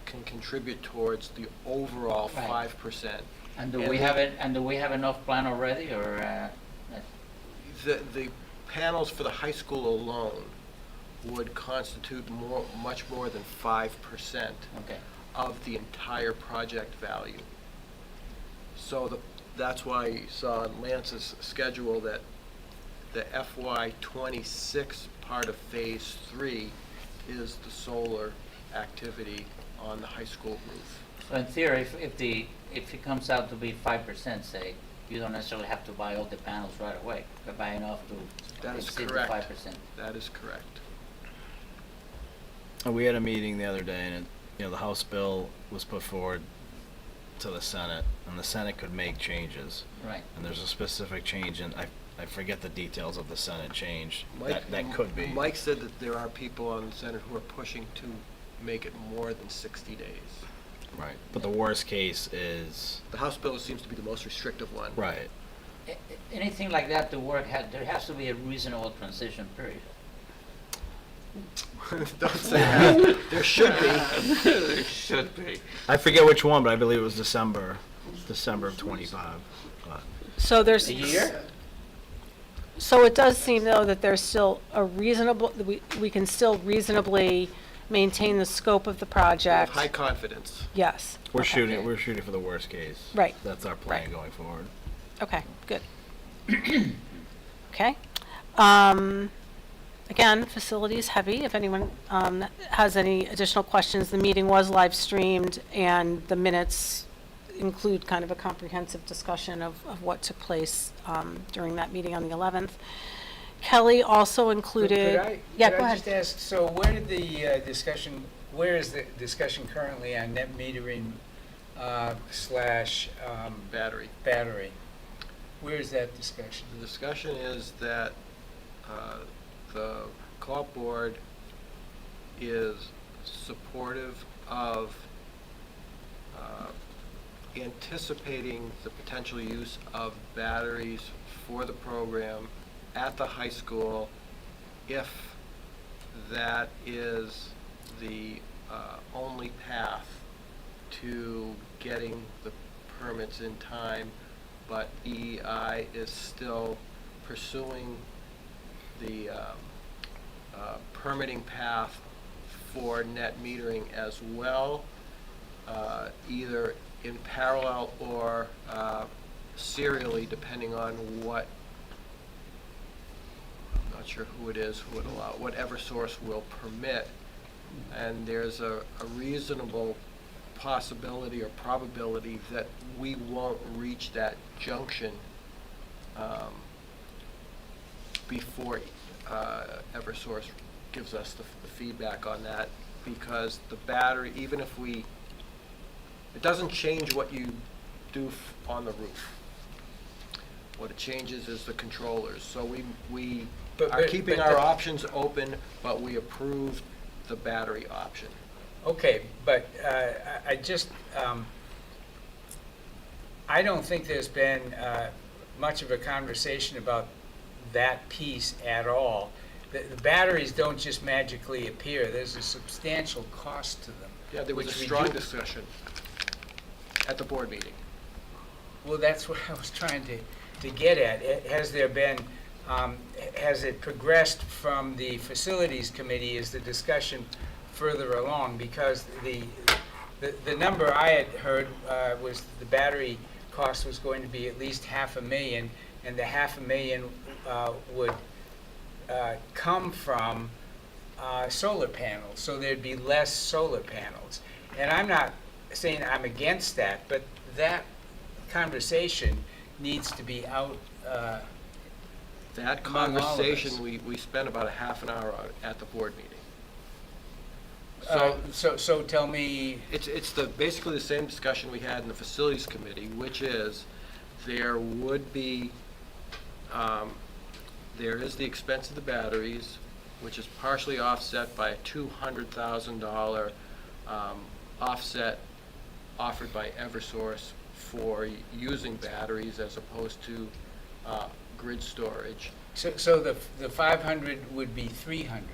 can contribute towards the overall Right. 5%. And do And we the- have it, and do we have enough plan already, or, The panels for the high school alone would constitute much more than 5% okay. of the entire project value. So that's why you saw in Lance's schedule that the FY '26 part of Phase 3 is the solar activity on the high school roof. So in theory, if it comes out to be 5%, say, you don't necessarily have to buy all the panels right away, but buy enough to That is exceed the correct. 5%. That is correct. We had a meeting the other day, and the House bill was put forward to the Senate, and the Senate could make changes. Right. And there's a specific change, and I forget the details of the Senate change. Mike- That could be. Mike said that there are people on the Senate who are pushing to make it more than 60 days. Right. But the worst case is, The House bill seems to be the most restrictive one. right. Anything like that to work, there has to be a reasonable transition period. Don't say that. There should be. There should be. I forget which one, but I believe it was December of 25. But So there's. A year? So it does seem, though, that there's still a reasonable, we can still reasonably maintain the scope of the project. High confidence. Yes. we're Okay. shooting for the worst case. Right. That's our plan Right. going forward. Okay, good. Okay. Again, facilities heavy. If anyone has any additional questions, the meeting was live streamed, and the minutes include kind of a comprehensive discussion of what took place during that meeting on the 11th. Kelly also included. Yeah, go Could I ahead. just ask, so where did the discussion, where is the discussion currently on net metering slash Battery. battery? Where is that discussion? The discussion is that the co-op board is supportive of anticipating the potential use of batteries for the program at the high school if that is the only path to getting the permits in time, but EEI is still pursuing the permitting path for net metering as well, either in parallel or serially, depending on what, I'm not sure who it is who would allow, what Eversource will permit. And there's a reasonable possibility or probability that we won't reach that junction before Eversource gives us the feedback on that, because the battery, even if we, it doesn't change what you do on the roof. What it changes is the controllers. So we are keeping our options open, but we approved the battery option. Okay, but I just, I don't think there's been much of a conversation about that piece at all. The batteries don't just magically appear. There's a substantial cost to them. Yeah, there was a which we strong do- discussion at the board meeting. Well, that's what I was trying to get at. Has there been, has it progressed from the facilities committee? Is the discussion further along? Because the number I had heard was the battery cost was going to be at least $500,000, and the $500,000 would come from solar panels, so there'd be less solar panels. And I'm not saying I'm against that, but that conversation needs to be out That among all of conversation, us. we spent about a half an hour on at the board meeting. So tell me, It's basically the same discussion we had in the facilities committee, which is there would be, there is the expense of the batteries, which is partially offset by a $200,000 offset offered by Eversource for using batteries as opposed to grid storage. so the 500 would be 300,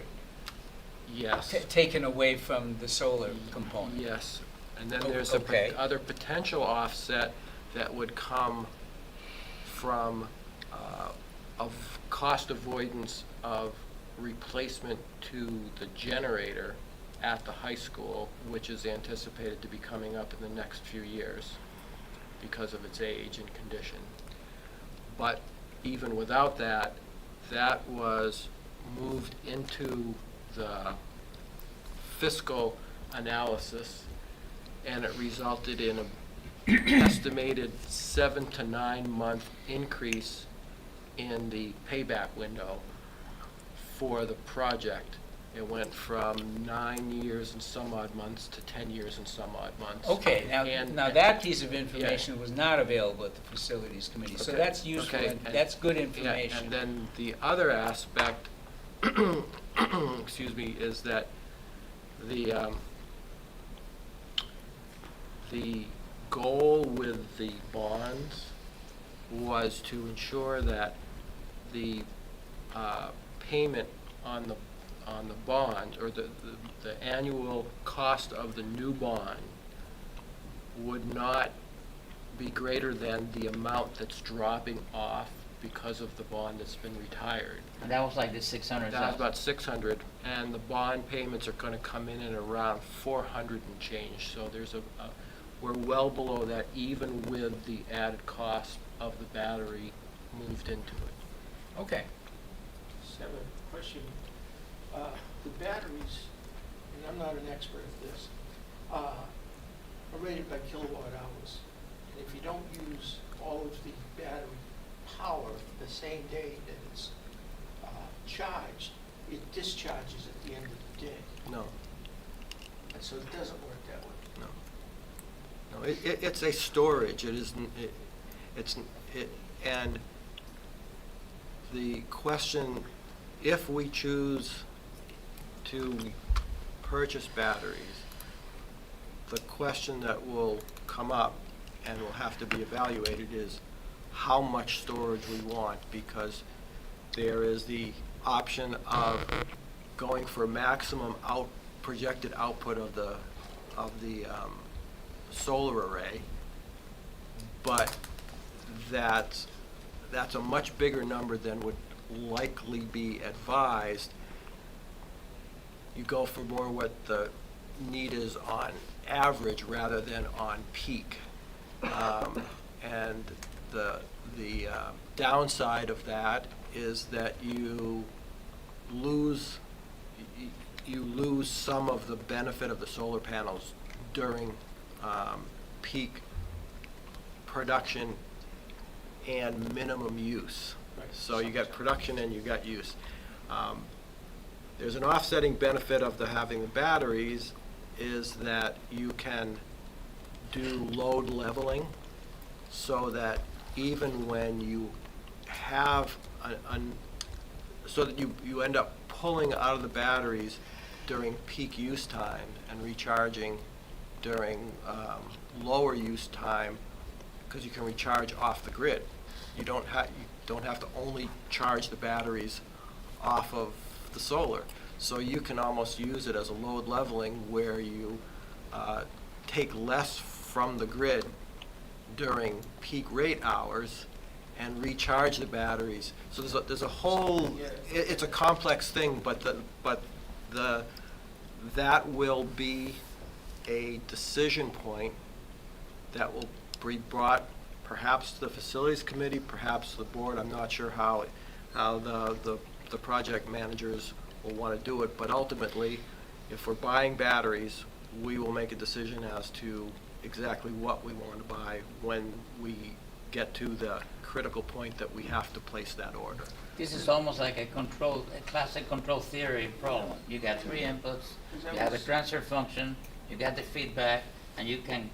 Yes. taken away from the solar component. Yes, and then Oh, there's okay. other potential offset that would come from of cost avoidance of replacement to the generator at the high school, which is anticipated to be coming up in the next few years because of its age and condition. But even without that, that was moved into the fiscal analysis, and it resulted in an estimated 7 to 9 month increase in the payback window for the project. It went from 9 years and some odd months to 10 years and some odd months. Okay, And- now that piece of information was not available at the facilities committee, so Okay, that's useful, okay, and and- that's good Yeah, information. and then the other aspect, excuse me, is that the goal with the bonds was to ensure that the payment on the bond, or the annual cost of the new bond would not be greater than the amount that's dropping off because of the bond that's been retired. And that was like the 600,000. That's about 600, and the bond payments are gonna come in at around 400 and change, so there's we're well below that, even with the added cost of the battery moved into it. Okay. Just have a question. The batteries, and I'm not an expert at this, are rated by kilowatt hours. And if you don't use all of the battery power the same day that it's charged, it discharges at the end of the day. No, And so it doesn't work that way. no. No, it's a storage, it isn't, and the question, if we choose to purchase batteries, the question that will come up and will have to be evaluated is how much storage we want, because there is the option of going for maximum projected output of the solar array, but that's a much bigger number than would likely be advised. You go for more what the need is on average rather than on peak. And the downside of that is that you lose some of the benefit of the solar panels during peak production and minimum use. Right. So you got production and you got use. There's an offsetting benefit of having the batteries is that you can do load leveling, so that even when you have so that you end up pulling out of the batteries during peak use time and recharging during lower use time, because you can recharge off the grid. You don't have to only charge the batteries off of the solar. So you can almost use it as a load leveling, where you take less from the grid during peak rate hours and recharge the batteries. So there's a whole, it's a complex thing, but that will be a decision point that will be brought perhaps to the facilities committee, perhaps the board. I'm not sure how the project managers will want to do it, but ultimately, if we're buying batteries, we will make a decision as to exactly what we want to buy when we get to the critical point that we have to place that order. This is almost like a classic control theory problem. You got three inputs, you have a transfer function, you got the feedback, and you can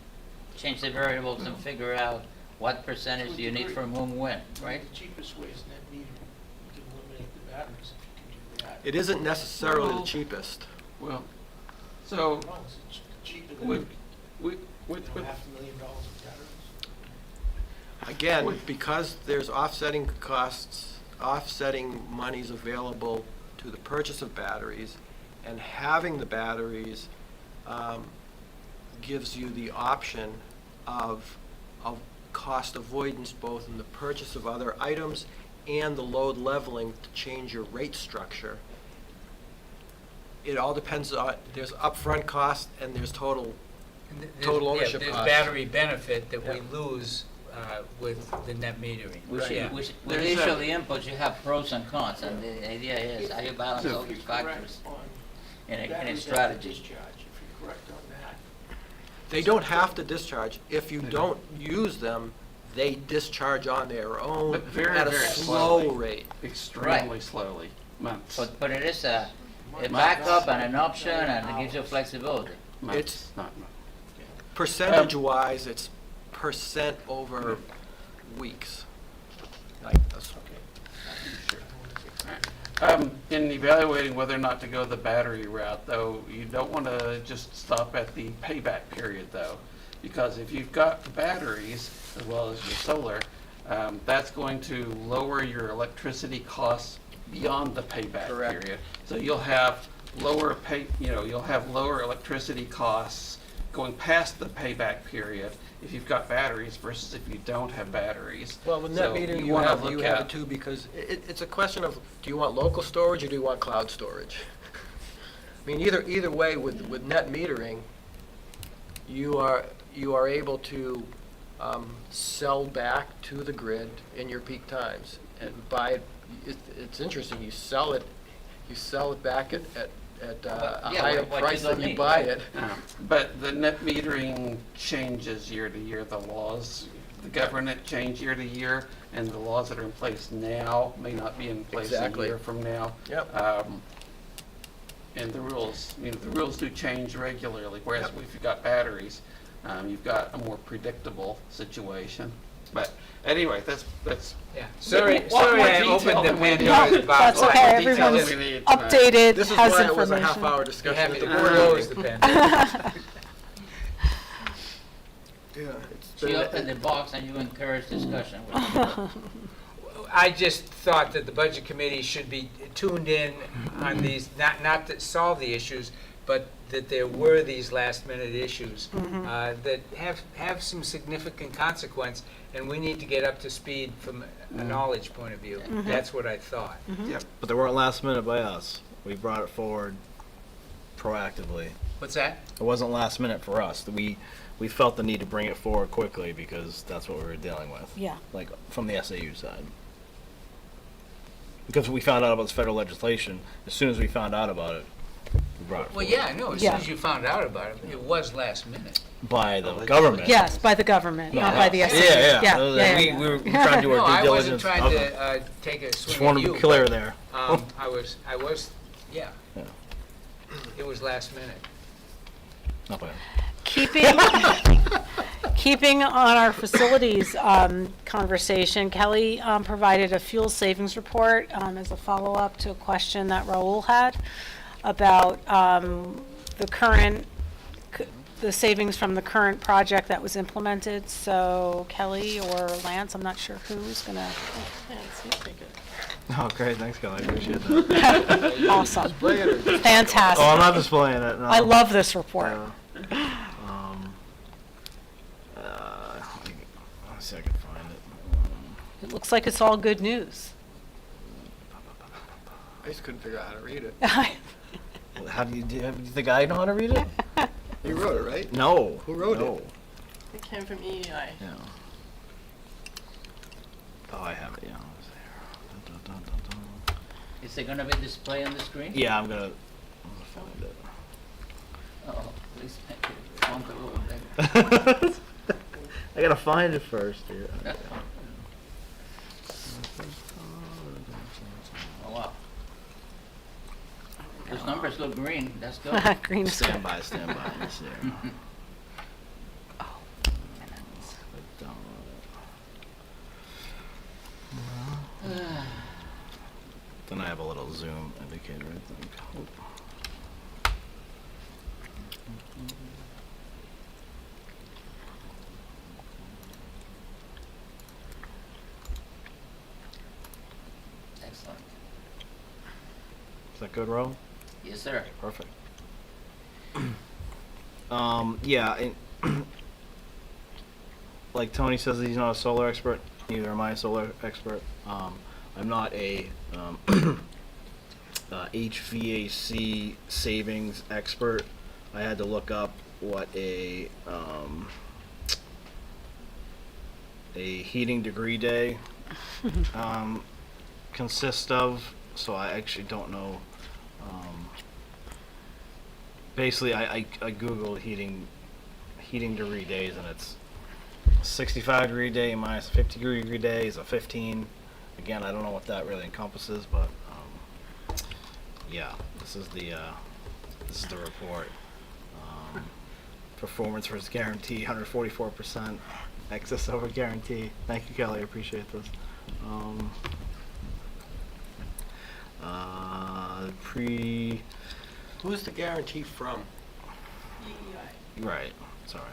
change the variables and figure out what percentage you need from whom when, right? The cheapest way is net metering. You can eliminate the batteries if you can do that. It isn't necessarily the Well- cheapest. Well, so, No, it's cheaper than with, with, $500,000 with, of batteries. Again, because there's offsetting costs, offsetting monies available to the purchase of batteries, and having the batteries gives you the option of cost avoidance, both in the purchase of other items and the load leveling to change your rate structure. It all depends on, there's upfront cost and there's total ownership There's cost. battery benefit that we Yeah. lose with the net metering. With Yeah. with There's each a- of the inputs, you have pros and cons, and the idea is how you balance all these factors in a Batteries have to strategy. discharge, if you're correct on that. They don't have to discharge. If you don't use them, they discharge on their own But very, at a very slow slowly. rate. extremely slowly, months. But it is a a backup and an option, and it gives you flexibility. It's not. percentage-wise, it's percent over weeks. Like, that's In evaluating whether or not to go the battery route, though, you don't want to just stop at the payback period, though, because if you've got batteries as well as your solar, that's going to lower your electricity costs beyond the payback Correct. period. So you'll have lower you'll have lower electricity costs going past the payback period if you've got batteries versus if you don't have batteries. Well, with So net metering, you wanna have look it at- too, because it's a question of, do you want local storage or do you want cloud storage? I mean, either way, with net metering, you are able to sell back to the grid in your peak times and buy it. It's interesting, you sell it back at a Yeah, higher what you price don't than you need, buy right? it. But the net metering changes year to year, the laws, the government change year to year, and the laws that are in place now may not be in place a Exactly. year from now. Yep. And the rules, the rules do change regularly, whereas if you've got batteries, you've got a more predictable situation. But anyway, that's. Yeah, sorry, What sorry more I detail opened the than we need? Pandora's box. That's What okay, more detail everyone's than we need tonight? updated, This is has why it was a information. half-hour You discussion have at to the board close meeting. the Pandora's. Yeah, it's She been- opened the box and you encourage discussion. I just thought that the budget committee should be tuned in on these, not to solve the issues, but that there were these last minute issues that have some significant consequence, and we need to get up to speed from a knowledge point of view. That's what I thought. Yep. But they weren't last minute by us. We brought it forward proactively. What's that? It wasn't last minute for us. We felt the need to bring it forward quickly because that's what we were dealing with. Yeah. Like, from the SAU side. Because we found out about this federal legislation, as soon as we found out about it, we brought it Well, forward. yeah, I know, as soon Yeah. as you found out about it, it was last minute. By the Oh, government. Yes, by the government, not by the Yeah, SAU. yeah. Yeah. We were trying to do No, our I due wasn't diligence trying of to it. take a Just swing at wanted to you. be clear but, there. I was, yeah. Yeah. It was last minute. Not bad. Keeping on our facilities conversation, Kelly provided a fuel savings report as a follow-up to a question that Raul had about the savings from the current project that was implemented. So Kelly or Lance, I'm not sure who's gonna. Oh, great, thanks, Kelly, I appreciate that. Awesome, Display it or- fantastic. Oh, I'm not displaying it, no. I love this report. Let's see if I can find it. It looks like it's all good news. I just couldn't figure out how to read it. How do you think I know how to read it? You wrote it, right? No. Who wrote it? no. It came from EEI. Yeah. Oh, I have it, yeah. It's there. Dun, dun, dun, dun, dun. Is it gonna be displayed on the screen? Yeah, I'm gonna find it. Oh, please make it font a little bigger. I gotta find it first here. Oh, wow. Those numbers look green, that's good. Green is good. Stand by, let's see here. Then I have a little zoom indicator, I think. Oop. Excellent. Is that good, Ro? Yes, sir. Perfect. Yeah, and like Tony says, he's not a solar expert. Neither am I a solar expert. I'm not a HVAC savings expert. I had to look up what a heating degree day consists of. So I actually don't know. Basically, I Googled heating degree days, and it's 65 degree day minus 50 degree day is a 15. Again, I don't know what that really encompasses, but Yeah, this is the report. Performance versus guarantee, 144%, excess over guarantee. Thank you, Kelly, I appreciate this. Who's the guarantee from? Right, sorry.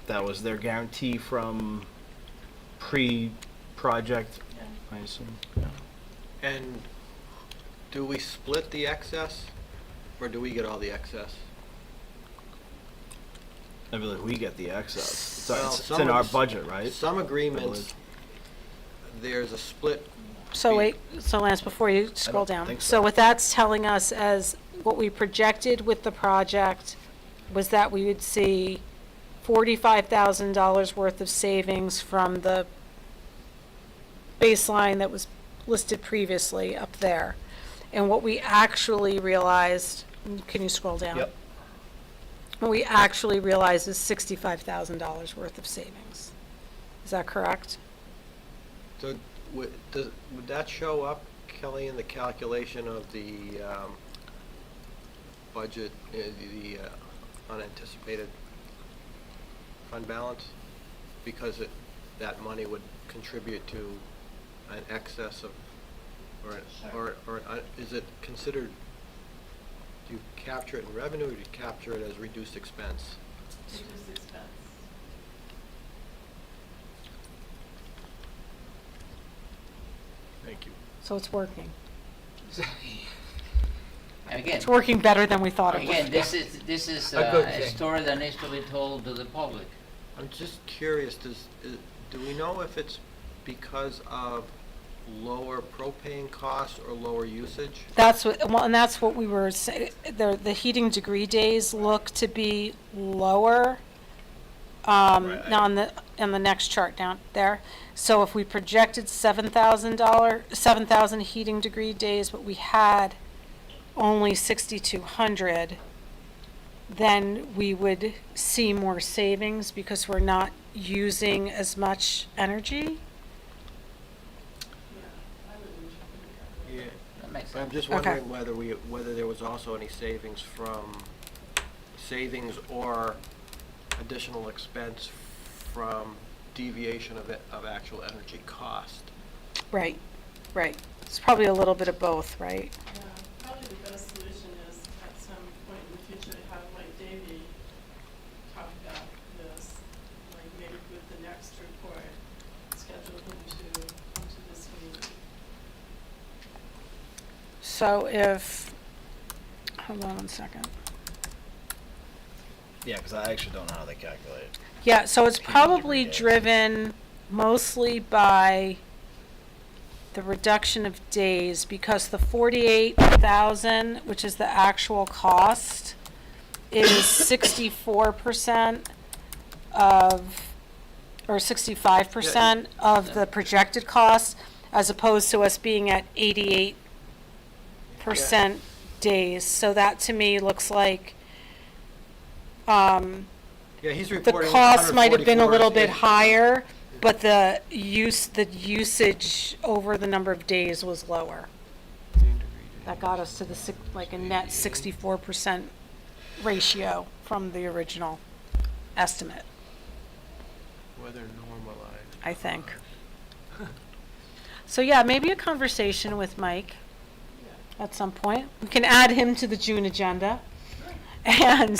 That was their guarantee from pre-project, I assume, yeah. And do we split the excess, or do we get all the excess? I feel like we get the excess. Well, It's some in of our the s- budget, right? Some I agreements, believe. there's a split. So be- wait, so Lance, before you scroll don't down. think So so. what that's telling us as what we projected with the project was that we would see $45,000 worth of savings from the baseline that was listed previously up there. And what we actually realized, can you scroll down? Yep. What we actually realized is $65,000 worth of savings. Is that correct? So would that show up, Kelly, in the calculation of the budget, the unanticipated fund balance? Because that money would contribute to an excess of, is it considered, do you capture it in revenue, or do you capture it as reduced expense? Reduced expense. Thank you. So it's working. And again, It's working better than we thought it would. again, this is A good a thing. story that needs to be told to the public. I'm just curious, do we know if it's because of lower propane costs or lower usage? That's what, well, and that's what we were saying, the heating degree days look to be lower. Right. Now on the next chart down there. So if we projected $7,000, 7,000 heating degree days, but we had only 6,200, then we would see more savings because we're not using as much energy. Yeah. That makes I'm sense. just Okay. wondering whether there was also any savings or additional expense from deviation of actual energy cost. Right, right. It's probably a little bit of both, right? Yeah, probably the best solution is at some point in the future to have like Davey talk about this, like maybe with the next report, schedule him to come to this meeting. So if, hold on one second. Yeah, because I actually don't know how they calculate it. Yeah, so it's Heating probably degree days. driven mostly by the reduction of days, because the 48,000, which is the actual cost, is 64% of, or 65% of the projected cost, as opposed to us being at 88% days. So that to me looks like, Yeah, he's the reporting. cost might have been a 144 little bit is- higher, but the usage over the number of days was lower. That got us to the like a net 64% ratio from the original estimate, Whether normalized. I think. So yeah, maybe a conversation with Mike at some point. We can add him to the June agenda. And,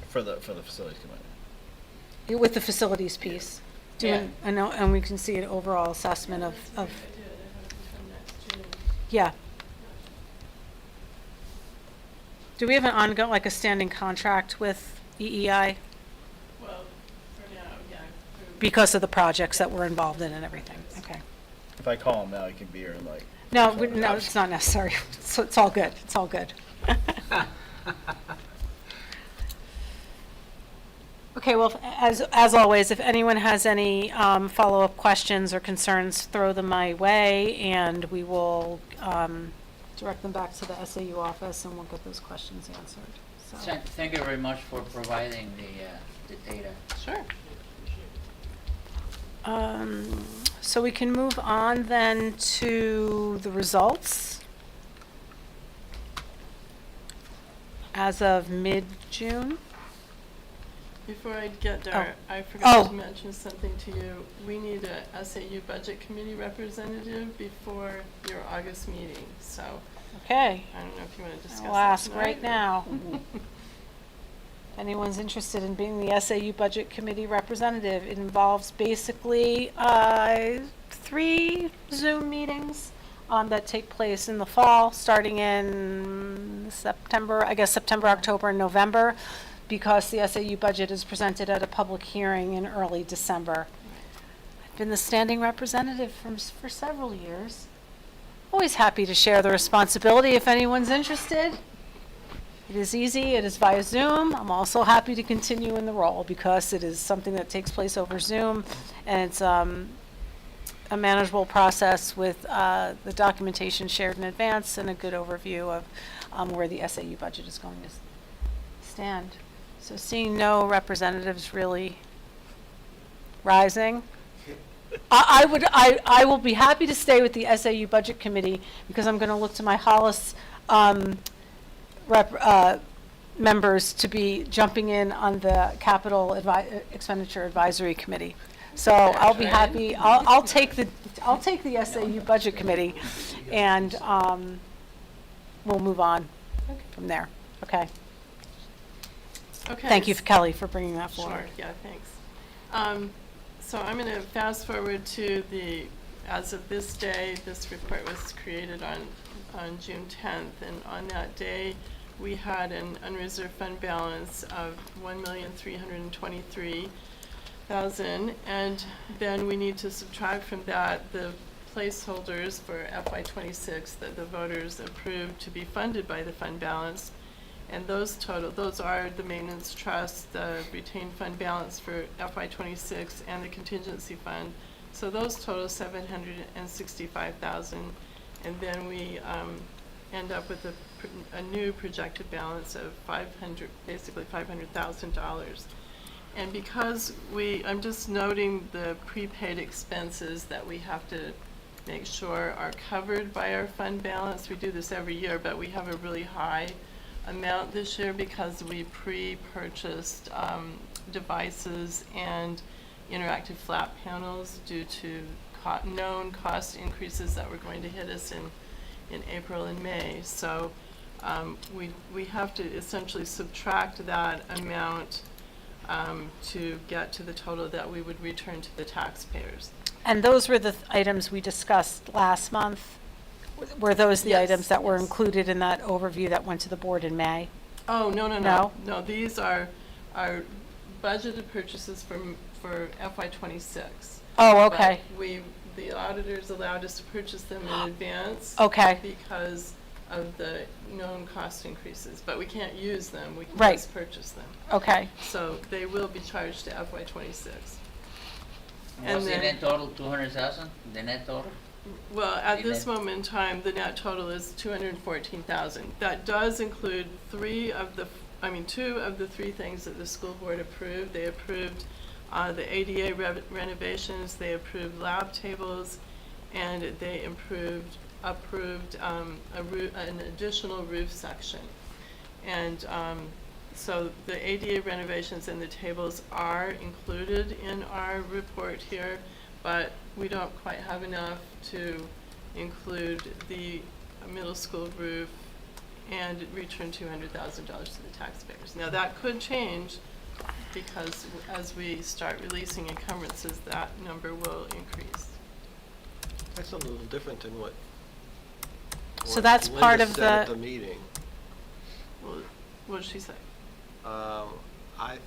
For the facilities committee. with the facilities piece, doing, I know, and we can see an overall assessment of, That's a great idea to have it come next June. yeah. Do we have an ongoing, like a standing contract with EEI Well, for now, yeah. for- because of the projects that we're involved in and everything? Okay. If I call him now, he can be here in like. No, seven no, hours. it's not necessary. It's all good. It's all good. Okay, well, as always, if anyone has any follow-up questions or concerns, throw them my way, and we will direct them back to the SAU office, and we'll get those questions answered. So, Thank you very much for providing the data. sure. So we can move on then to the results. as of mid-June. Before I get there, I Oh. forgot to mention something to you. We need a SAU Budget Committee representative before your August meeting, so Okay, I don't know if you want to discuss I'll that ask right tonight. now. If anyone's interested in being the SAU Budget Committee representative, it involves basically 3 Zoom meetings that take place in the fall, starting in September, October, and November, because the SAU budget is presented at a public hearing in early December. I've been the standing representative for several years. Always happy to share the responsibility if anyone's interested. It is easy, it is via Zoom. I'm also happy to continue in the role because it is something that takes place over Zoom, and it's a manageable process with the documentation shared in advance and a good overview of where the SAU budget is going to stand. So seeing no representatives really rising, I will be happy to stay with the SAU Budget Committee because I'm going to look to my Hollis members to be jumping in on the Capital Expenditure Advisory Committee. So I'll be happy. I'll take the SAU Budget Committee, and we'll move on from there. Okay. Okay. Thank you, Kelly, for bringing that forward. Sure, yeah, thanks. So I'm going to fast forward to as of this day, this report was created on June 10th, and on that day, we had an unreserved fund balance of $1,323,000, and then we need to subtract from that the placeholders for FY26 that the voters approved to be funded by the fund balance. And those are the maintenance trust, the retained fund balance for FY26, and the contingency fund. So those total $765,000, and then we end up with a new projected balance of basically $500,000. And because I'm just noting the prepaid expenses that we have to make sure are covered by our fund balance. We do this every year, but we have a really high amount this year because we pre-purchased devices and interactive flat panels due to known cost increases that were going to hit us in April and May. So we have to essentially subtract that amount to get to the total that we would return to the taxpayers. And those were the items we discussed last month? Were those the Yes, items that were yes. included in that overview that went to the board in May? Oh, no. No? No, these are budgeted purchases for FY26. Oh, okay. But the auditors allowed us to purchase them in advance. Okay. Because of the known cost increases, but we can't use them, we can Right. just purchase them. Okay. So they will be charged to FY26. What's the then- net total, 200,000, the net total? Well, at The this net- moment in time, the net total is 214,000. That does include two of the 3 things that the school board approved. They approved the ADA renovations, they approved lab tables, and they approved an additional roof section. And so the ADA renovations and the tables are included in our report here, but we don't quite have enough to include the middle school roof and return $200,000 to the taxpayers. Now that could change because as we start releasing encumbrances, that number will increase. That's a little different than what So that's Linda part of said at the- the meeting. Well, what did she say? I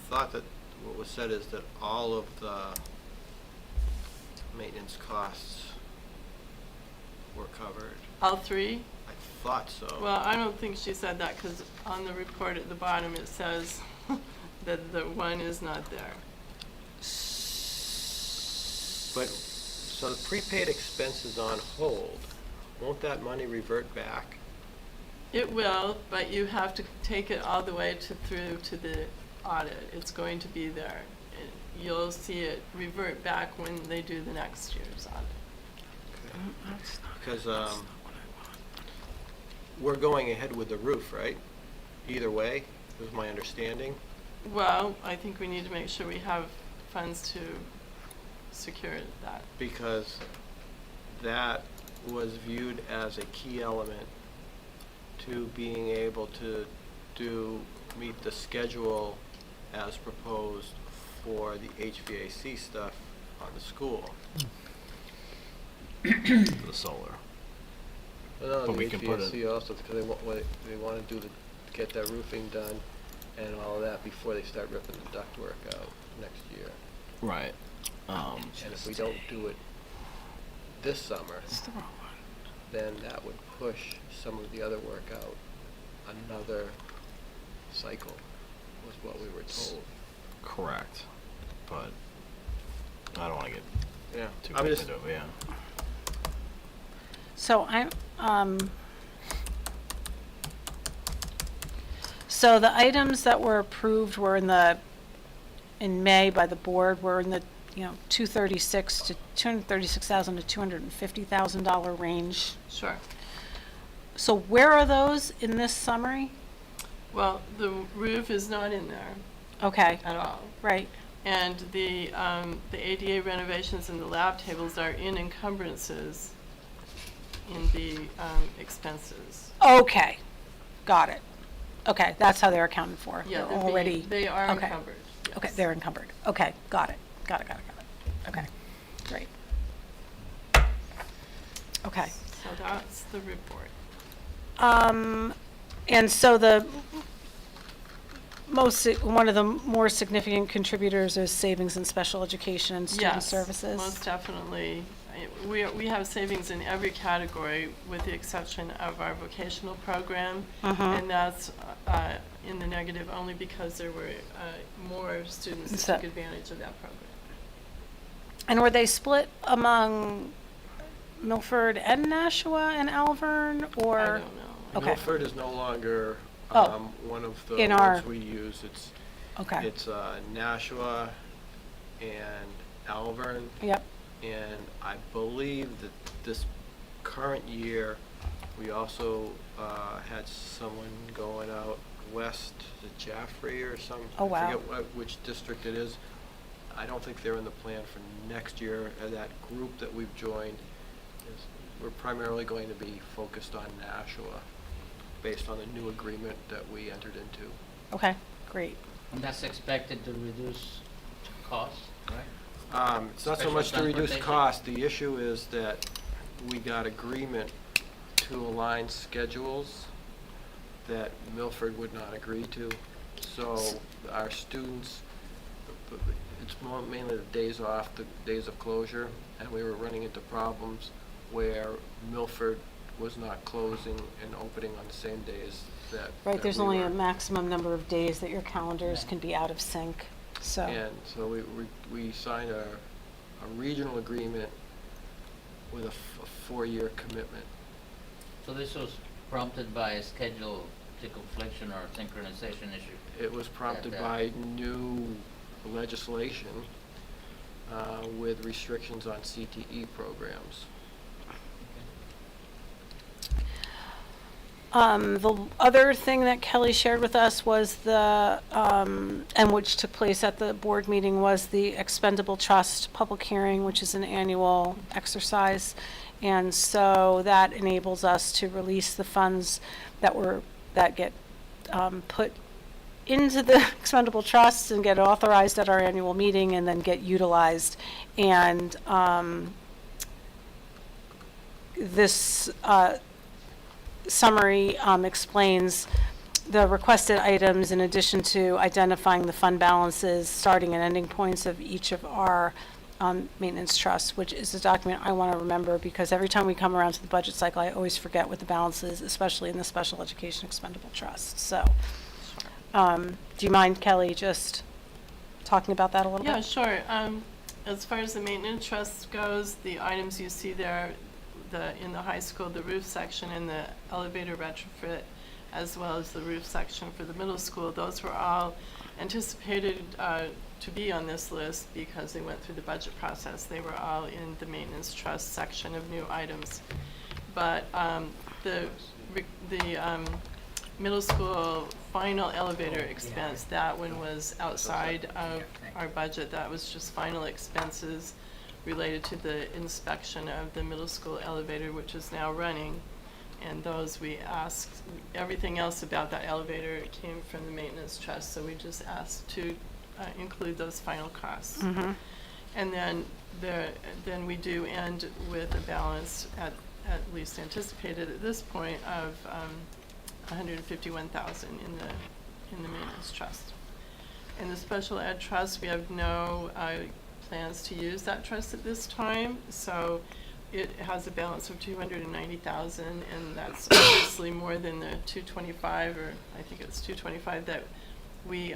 thought that what was said is that all of the maintenance costs were covered. All 3? I thought so. Well, I don't think she said that because on the report at the bottom it says that the 1 is not there. But, so the prepaid expense is on hold. Won't that money revert back? It will, but you have to take it all the way through to the audit. It's going to be there. You'll see it revert back when they do the next year's audit. Because we're going ahead with the roof, right? either way, was my understanding. Well, I think we need to make sure we have funds to secure that. Because that was viewed as a key element to being able to meet the schedule as proposed for the HVAC stuff on the school. For the solar. Well, no, But the we can put HVAC also, because they want to get that roofing done and all of that before they start ripping the ductwork out next year. Right. And if we don't do it this summer, then that would push some of the other work out another cycle, was what we were told. Correct. But I don't want to get Yeah, too I'm deep just, into it, but yeah. So so the items that were approved were in May by the board were in the, $236,000 to $250,000 range. Sure. So where are those in this summary? Well, the roof is not in there Okay, at all. right. And the ADA renovations and the lab tables are in encumbrances in the expenses. Okay, got it. Okay, that's how they're accounted for. Yeah, They're already. they are okay. encumbered. Okay, yes. they're encumbered. Okay, got it. Got it. Okay, great. Okay. So that's the report. And so one of the more significant contributors is savings in special education and student services. Yes, most definitely. We have savings in every category with the exception of our vocational program. And that's in the negative only because there were more students that took advantage of that program. And were they split among Milford and Nashua and Alvern, or? I don't know. Okay. Milford is no longer Oh. one of the In ones our- we use. It's Okay, Nashua and Alvern. yep, And I believe that this current year, we also had someone going out west to Jaffrey or some. Oh, wow. I forget which district it is. I don't think they're in the plan for next year. That group that we've joined, we're primarily going to be focused on Nashua, based on the new agreement that we entered into. okay, great. And that's expected to reduce costs, right? It's not so Special much to reduce transportation? cost, the issue is that we got agreement to align schedules that Milford would not agree to. So our students, it's mainly the days off, the days of closure, and we were running into problems where Milford was not closing and opening on the same days that. Right, that there's we only were. a maximum number of days that your calendars can be out of sync, so. And so we signed a regional agreement with a 4-year commitment. So this was prompted by a schedule confliction or synchronization issue. It was prompted And, by new legislation with restrictions on CTE programs. The other thing that Kelly shared with us was and which took place at the board meeting, was the expendable trust public hearing, which is an annual exercise. And so that enables us to release the funds that get put into the expendable trusts and get authorized at our annual meeting and then get utilized. And this summary explains the requested items in addition to identifying the fund balances, starting and ending points of each of our maintenance trusts, which is a document I want to remember because every time we come around to the budget cycle, I always forget what the balance is, especially in the special education expendable trust. So, do you mind, Kelly, just talking about that a little bit? Yeah, sure. As far as the maintenance trust goes, the items you see there, in the high school, the roof section and the elevator retrofit, as well as the roof section for the middle school, those were all anticipated to be on this list because they went through the budget process. They were all in the maintenance trust section of new items. But the middle school final elevator expense, that one was outside of our budget. That was just final expenses related to the inspection of the middle school elevator, which is now running. And those we asked, everything else about that elevator came from the maintenance trust, so we just asked to include those final costs. And then we do end with a balance, at least anticipated at this point, of $151,000 in the maintenance trust. In the special ed trust, we have no plans to use that trust at this time, so it has a balance of $290,000, and that's obviously more than the $225, or I think it's $225 that we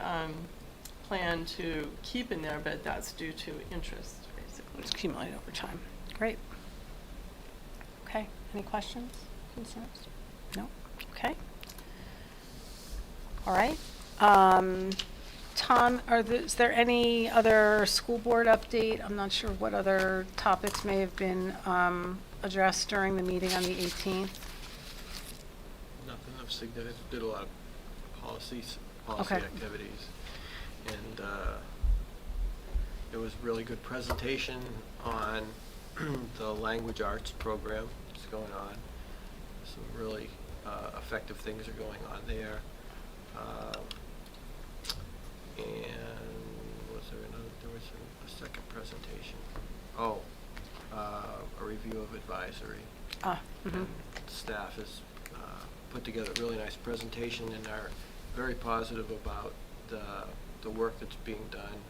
plan to keep in there, but that's due to interest, basically. It's accumulated over time. Great. Okay, any questions, concerns? No? Okay. All right. Tom, is there any other school board update? I'm not sure what other topics may have been addressed during the meeting on the 18th. Nothing of significance. Did a lot of policy Okay. activities, and it was really good presentation on the language arts program that's going on. Some really effective things are going on there. And was there another? There was a second presentation. Oh, a review of advisory. And staff has put together a really nice presentation and are very positive about the work that's being done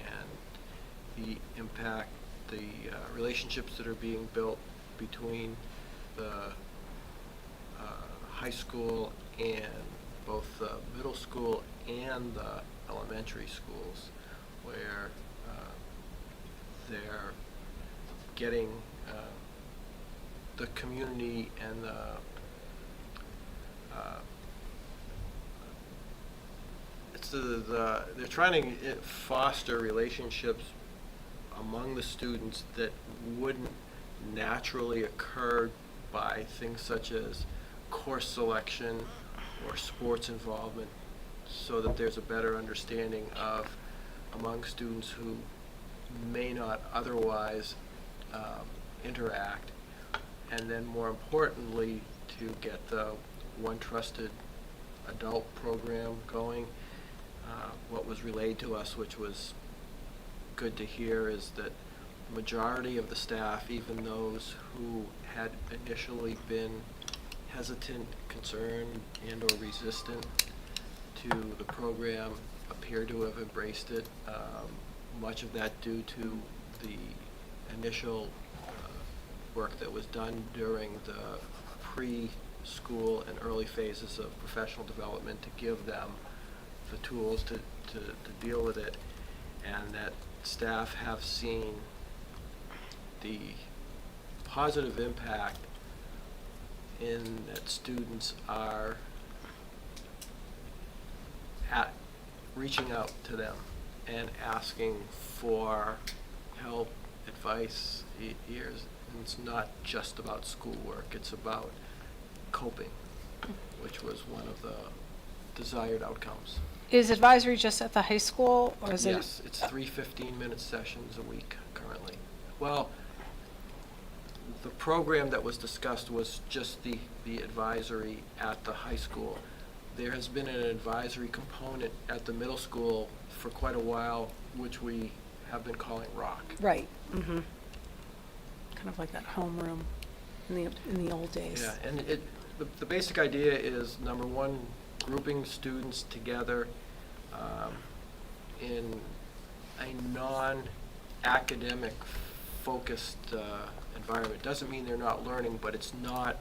and the impact, the relationships that are being built between the high school and both the middle school and the elementary schools, where they're getting the community and they're trying to foster relationships among the students that wouldn't naturally occur by things such as course selection or sports involvement, so that there's a better understanding of among students who may not otherwise interact, and then more importantly to get the One Trusted Adult program going. What was relayed to us, which was good to hear, is that the majority of the staff, even those who had initially been hesitant, concerned, and or resistant to the program, appear to have embraced it. Much of that due to the initial work that was done during the preschool and early phases of professional development to give them the tools to deal with it, and that staff have seen the positive impact in that students are reaching out to them and asking for help, advice, ears. And it's not just about schoolwork, it's about coping, which was one of the desired outcomes. Is advisory just at the high school, or is it? Yes, it's 3 15-minute sessions a week currently. Well, the program that was discussed was just the advisory at the high school. There has been an advisory component at the middle school for quite a while, which we have been calling ROC. Right. Kind of like that homeroom in the old days. Yeah, and the basic idea is, number one, grouping students together in a non-academic focused environment. Doesn't mean they're not learning, but it's not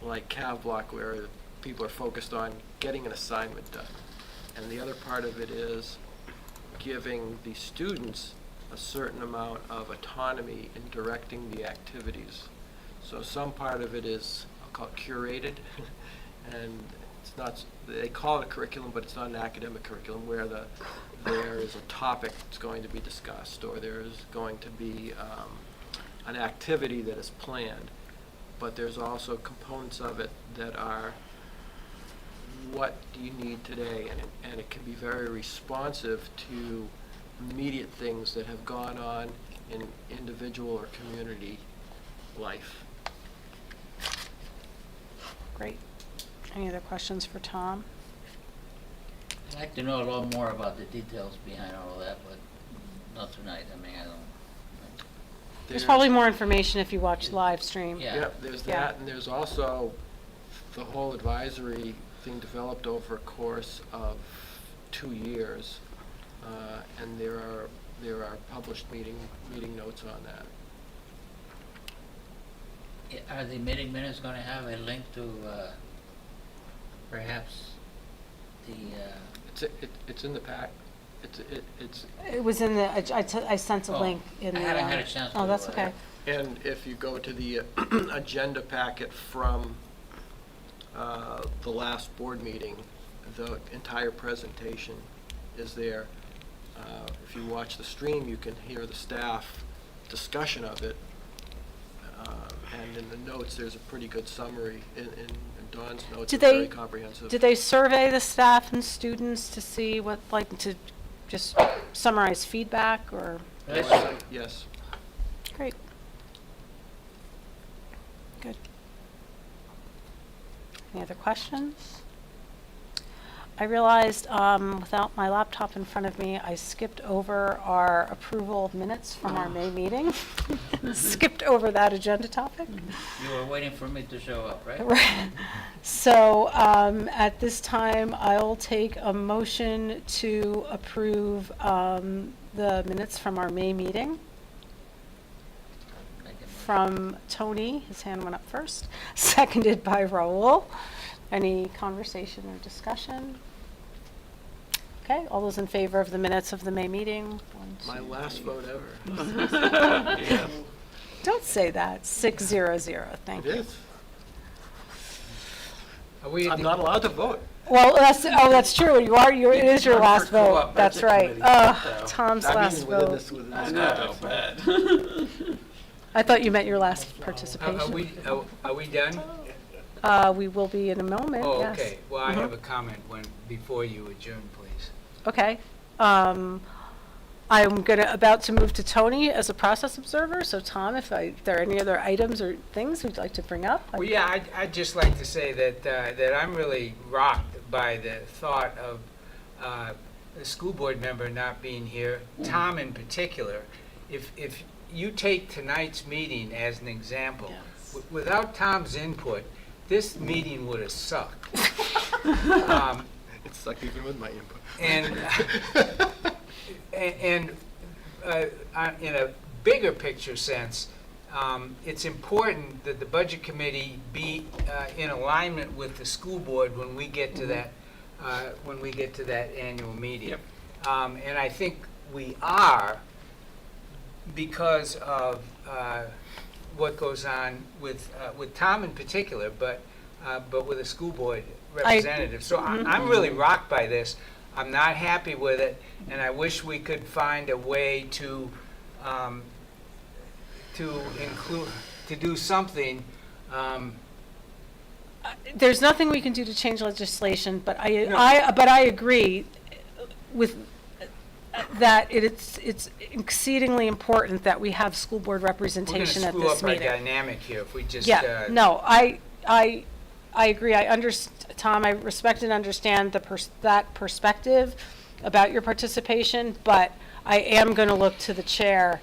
like Cav Block where people are focused on getting an assignment done. And the other part of it is giving the students a certain amount of autonomy in directing the activities. So some part of it is, I'll call it curated, and it's not, they call it a curriculum, but it's not an academic curriculum where there is a topic that's going to be discussed, or there is going to be an activity that is planned. But there's also components of it that are what do you need today? And it can be very responsive to immediate things that have gone on in individual or community life. Great. Any other questions for Tom? I'd like to know a lot more about the details behind all of that, but not tonight. I mean, I don't. There's probably more information if you watch live stream. Yeah. Yep, there's Yeah. that, and there's also the whole advisory thing developed over a course of 2 years, and there are published meeting notes on that. Are the meeting minutes gonna have a link to, perhaps the, It's in the pack. It's It was in the, I sent a Oh, link in the. I haven't had a chance Oh, to, that's okay. and if you go to the agenda packet from the last board meeting, the entire presentation is there. If you watch the stream, you can hear the staff discussion of it. And in the notes, there's a pretty good summary. In Dawn's notes, Did it's very they- comprehensive. Did they survey the staff and students to see what, like, to just summarize feedback or? Yes. Yes. Great. Good. Any other questions? I realized, without my laptop in front of me, I skipped over our approval of minutes from our May meeting. Skipped over that agenda topic. you were waiting for me to show up, right? Right. So, at this time, I'll take a motion to approve, the minutes from our May meeting. I can- From Tony, his hand went up first, seconded by Raul. Any conversation or discussion? Okay, all those in favor of the minutes of the May meeting? One, My two, last three. vote ever. Don't say that. 6-0-0. Thank you. It is. Are we, I'm not allowed to vote. Well, that's true. It is your Run last for co-op vote. That's budget right. committee, so- Tom's I last mean, within vote. this I context. know, but. I thought you meant your last are participation. are we done? We will be in a moment, Oh, yes. okay. Well, I Mhm. have a comment before you adjourn, please. Okay. I'm about to move to Tony as a process observer. So Tom, if there are any other items or things we'd like to bring up? Well, yeah, I'd just like to say that I'm really rocked by the thought of a school board member not being here, Tom in particular. If you take tonight's meeting as an example, without Tom's input, this meeting would have sucked. It sucked even with my input. And in a bigger picture sense, it's important that the budget committee be in alignment with the school board when we get to that annual meeting. And I think we are, because of what goes on with Tom in particular, but with the school board representative. So I'm really rocked by this. I'm not happy with it, and I wish we could find a way to do something. There's nothing we can do to change legislation, but No. I agree with that it's exceedingly important that we have school board We're going to representation at screw this up our meeting. dynamic here if we just. Yeah, no, I agree. Tom, I respect and understand that perspective about your participation, but I am going to look to the chair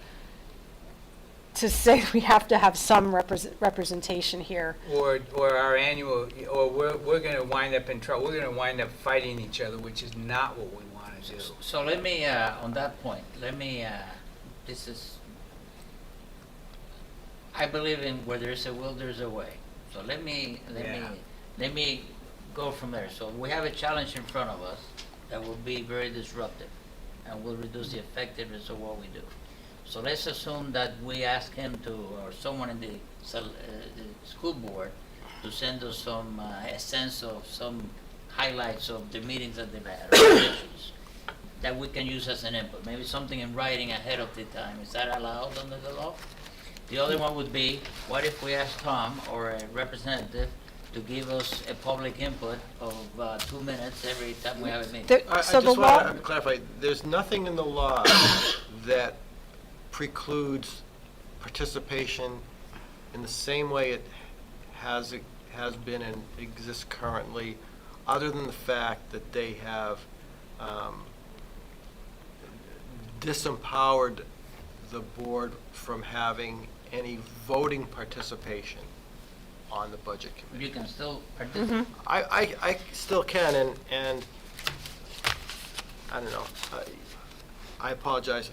to say we have to have some representation here. Or our annual, or we're going to wind up in trouble. We're going to wind up fighting each other, which is not what we want to do. So let me, on that point, I believe in where there's a will, there's a way. So let me go from there. So we have a challenge in front of us that will be very disruptive and will reduce the effectiveness of what we do. So let's assume that we ask him to, or someone in the school board, to send us a sense of some highlights of the meetings that they've had, or issues that we can use as an input. Maybe something in writing ahead of the time. Is that allowed under the law? The other one would be, what if we ask Tom or a representative to give us a public input of 2 minutes every time we have a meeting. I So the just law, want to clarify, there's nothing in the law that precludes participation in the same way it has been and exists currently, other than the fact that they have disempowered the board from having any voting participation on the budget committee. You can still participate. I still can, and I don't know, I apologize.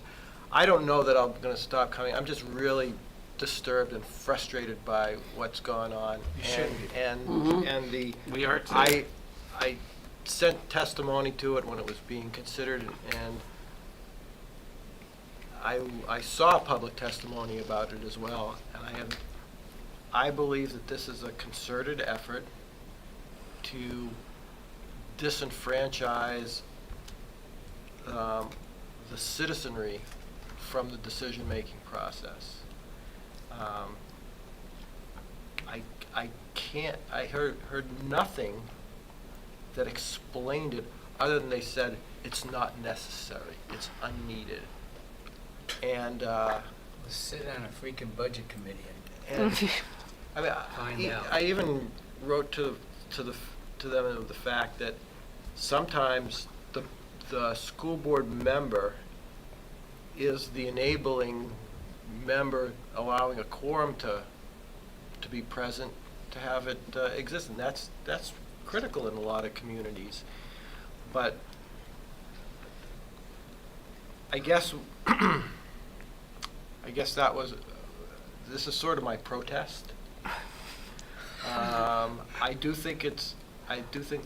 I don't know that I'm gonna stop coming. I'm just really disturbed and frustrated by what's gone on. You should be. And the. We are too. I sent testimony to it when it was being considered, and I saw public testimony about it as well, and I believe that this is a concerted effort to disenfranchise the citizenry from the decision-making process. I heard nothing that explained it, other than they said it's not necessary, it's unneeded. And, Let's sit on a freaking budget committee and and I mean, Find out. I even wrote to them of the fact that sometimes the school board member is the enabling member, allowing a quorum to be present, to have it exist, and that's critical in a lot of communities. But I guess this is sort of my protest. I do think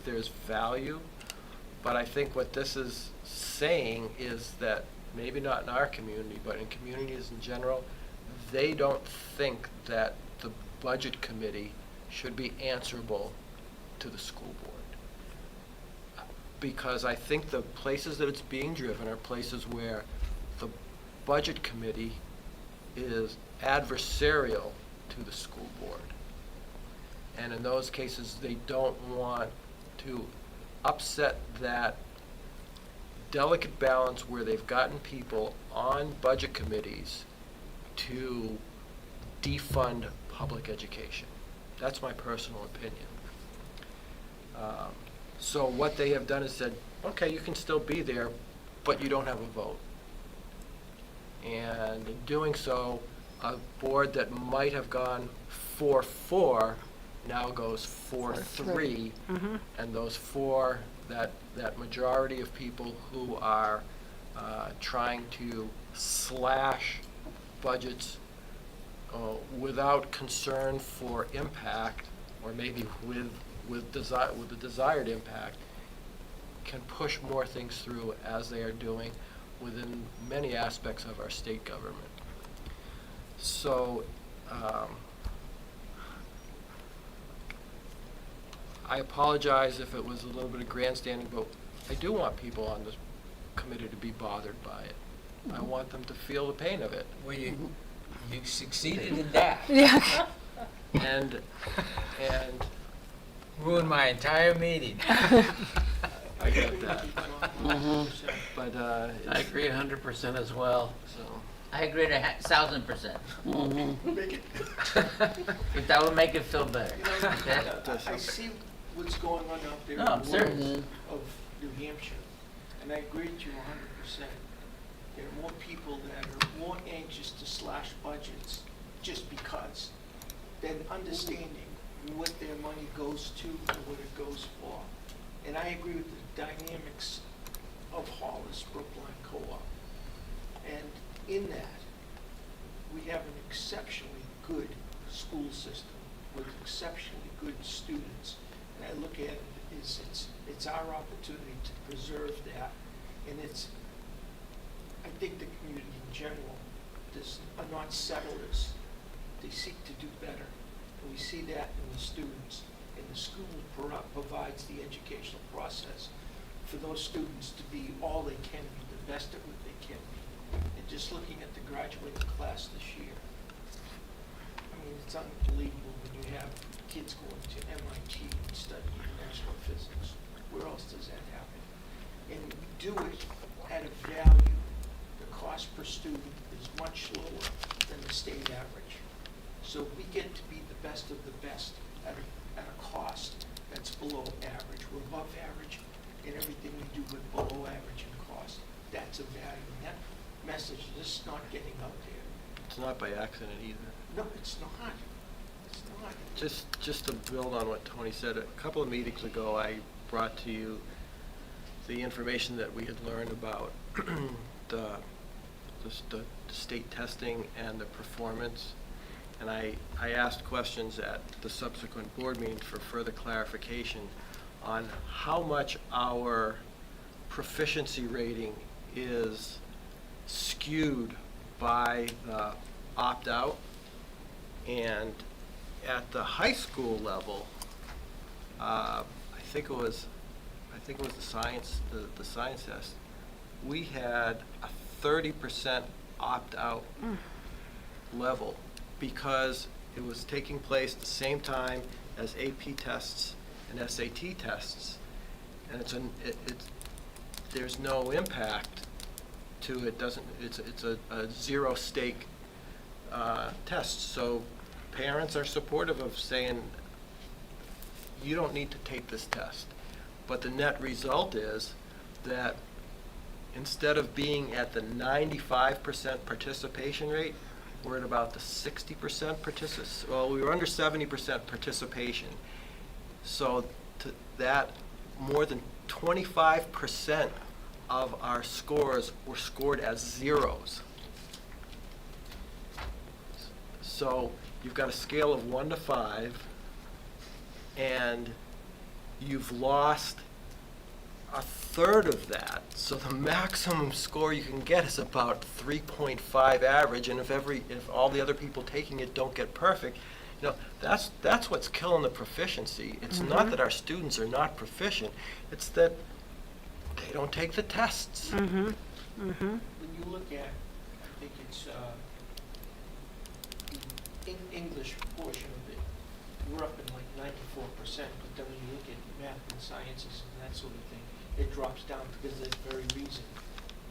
there's value, but I think what this is saying is that maybe not in our community, but in communities in general, they don't think that the budget committee should be answerable to the school board. Because I think the places that it's being driven are places where the budget committee is adversarial to the school board. And in those cases, they don't want to upset that delicate balance where they've gotten people on budget committees to defund public education. That's my personal opinion. So what they have done is said, okay, you can still be there, but you don't have a vote. And in doing so, a board that might have gone 4-4 now goes 4-3. And those four, that majority of people who are trying to slash budgets without concern for impact, or maybe with the desired impact, can push more things through as they are doing within many aspects of our state government. So I apologize if it was a little bit of grandstanding, but I do want people on this committee to be bothered by it. I want them to feel the pain of it. well, you succeeded in that. yeah. And Ruined my entire meeting. I get that. But I agree 100% as well. so I agree 1,000%. Make it, If that would make it feel better. you know, Okay? I see what's going on out there No, in I'm the serious. woods of New Hampshire, and I agree with you 100%. There are more people that are more anxious to slash budgets just because than understanding what their money goes to and what it goes for. And I agree with the dynamics of Hollis Brookline Co-op. And in that, we have an exceptionally good school system with exceptionally good students. And I look at it as it's our opportunity to preserve that. And I think the community in general are not settlers. They seek to do better. And we see that in the students. And the school provides the educational process for those students to be all they can be, the best at what they can be. And just looking at the graduating class this year, I mean, it's unbelievable when you have kids going to MIT and study international physics. Where else does that happen? And we do it at a value. The cost per student is much lower than the state average. So we get to be the best of the best at a cost that's below average. We're above average in everything we do, but below average in cost. That's a value. And that message is just not getting out there. It's not by accident either. No, it's not. It's not. Just to build on what Tony said, a couple of meetings ago, I brought to you the information that we had learned about the state testing and the performance. And I asked questions at the subsequent board meeting for further clarification on how much our proficiency rating is skewed by the opt-out. And at the high school level, I think it was the science test, we had a 30% opt-out level because it was taking place at the same time as AP tests and SAT tests, and there's no impact to it. It's a zero stake test. So parents are supportive of saying you don't need to take this test. But the net result is that instead of being at the 95% participation rate, we're at about the 60% participation. Well, we were under 70% participation. So to that, more than 25% of our scores were scored as zeros. So you've got a scale of 1 to 5, and you've lost a third of that. So the maximum score you can get is about 3.5 average, and if all the other people taking it don't get perfect, that's what's killing the proficiency. It's not that our students are not proficient, it's that they don't take the tests. When you look at, I think it's the English portion of it, we're up in like 94%, but then when you look at math and sciences and that sort of thing, it drops down because of that very reason.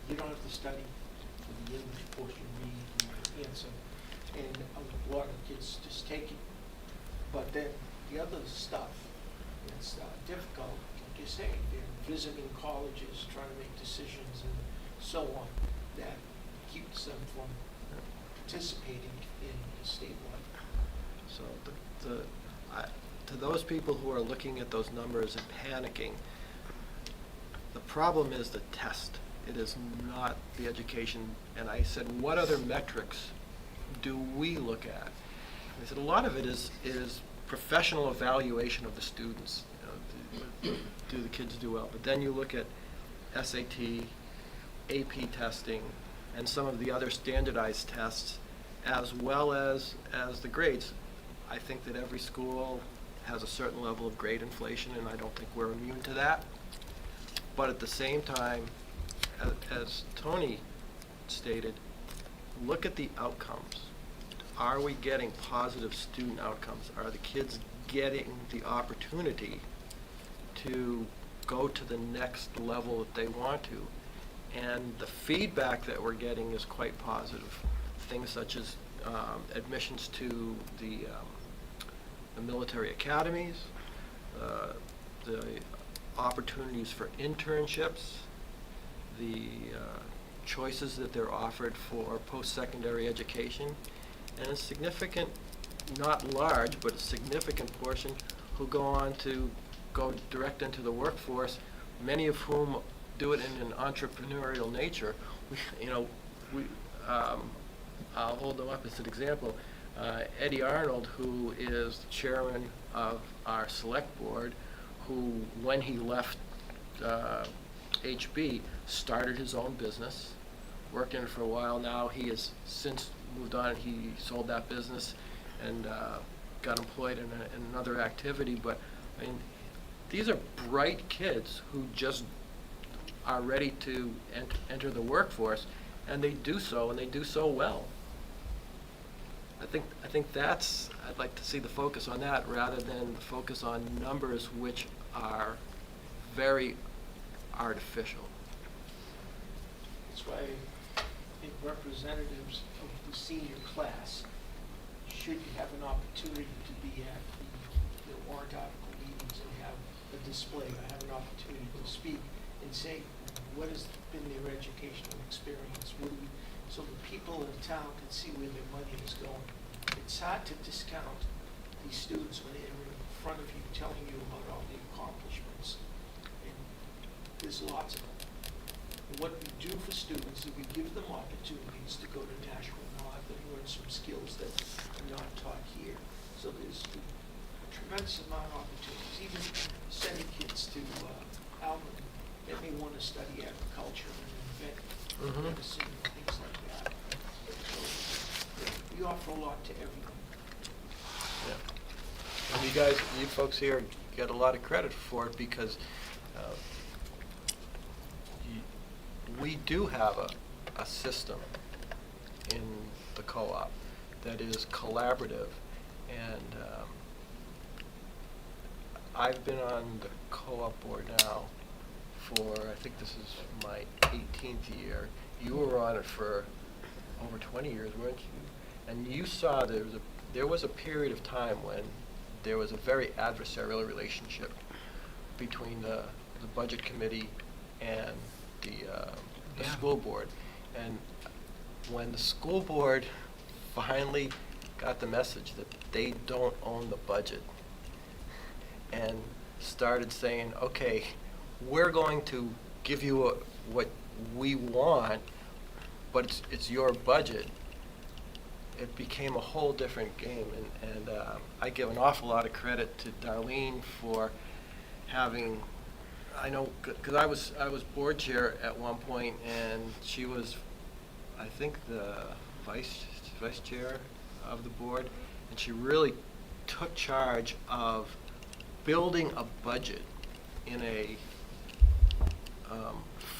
You don't have to study for the English portion, read and answer, and a lot of kids just take it. But then the other stuff, it's difficult, like you say, they're visiting colleges, trying to make decisions and so on, that keeps them from participating in the statewide. So to those people who are looking at those numbers and panicking, the problem is the test. It is not the education. And I said, what other metrics do we look at? And I said, a lot of it is professional evaluation of the students. Do the kids do well? But then you look at SAT, AP testing, and some of the other standardized tests, as well as the grades. I think that every school has a certain level of grade inflation, and I don't think we're immune to that. But at the same time, as Tony stated, look at the outcomes. Are we getting positive student outcomes? Are the kids getting the opportunity to go to the next level that they want to? And the feedback that we're getting is quite positive. Things such as admissions to the military academies, the opportunities for internships, the choices that they're offered for post-secondary education, and a significant, not large, but a significant portion who go on to go direct into the workforce, many of whom do it in an entrepreneurial nature. I'll hold them up as an example. Eddie Arnold, who is the chairman of our select board, who, when he left HB, started his own business, worked in it for a while. Now he has since moved on. He sold that business and got employed in another activity. But I mean, these are bright kids who just are ready to enter the workforce, and they do so, and they do so well. I think that's, I'd like to see the focus on that rather than the focus on numbers which are very artificial. That's why I think representatives of the senior class should have an opportunity to be at the warrant article meetings and have a display, or have an opportunity to speak and say, what has been their educational experience? What do we, so the people in town can see where their money is going. It's hard to discount these students when they're in front of you telling you about all the accomplishments. And there's lots of them. And what we do for students is we give them opportunities to go to Nashville North and learn some skills that are not taught here. So there's a tremendous amount of opportunities, even sending kids to Alvin that may want to study agriculture and invent medicine and things like that. So we offer a lot to everyone. Yeah. And you folks here get a lot of credit for it because we do have a system in the co-op that is collaborative, and I've been on the co-op board now for, I think this is my 18th year. You were on it for over 20 years, weren't you? And you saw there was a period of time when there was a very adversarial relationship between the budget committee and the school board. And when the school board finally got the message that they don't own the budget and started saying, okay, we're going to give you what we want, but it's your budget, it became a whole different game. And I give an awful lot of credit to Darlene for having, I know, because I was board chair at one point, and she was, I think, the vice chair of the board, and she really took charge of building a budget in a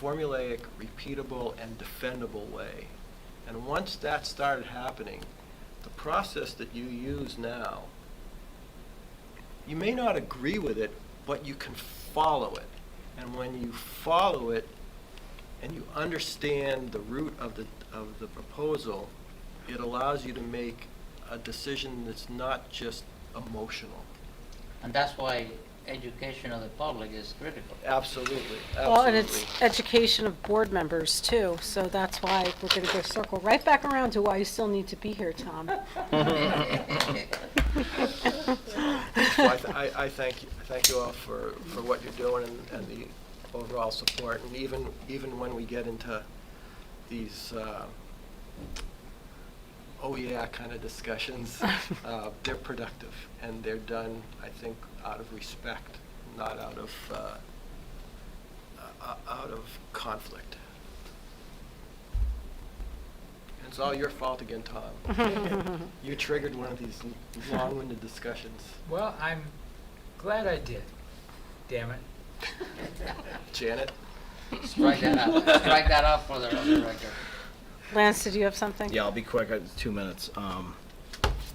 formulaic, repeatable, and defendable way. And once that started happening, the process that you use now, you may not agree with it, but you can follow it. And when you follow it and you understand the root of the proposal, it allows you to make a decision that's not just emotional. And that's why education of the public is critical. Absolutely, Well, and it's absolutely. education of board members too, so that's why we're gonna go circle right back around to why you still need to be here, Tom. Well, I thank you all for what you're doing and the overall support. And even when we get into these, oh yeah, kind of discussions, they're productive, and they're done, I think, out of respect, not out of conflict. And it's all your fault again, Tom. You triggered one of these long-winded discussions. Well, I'm glad I did, damn it. Janet? Strike that out. Strike that out for the record. Lance, did you have something? Yeah, I'll be quick. I have 2 minutes.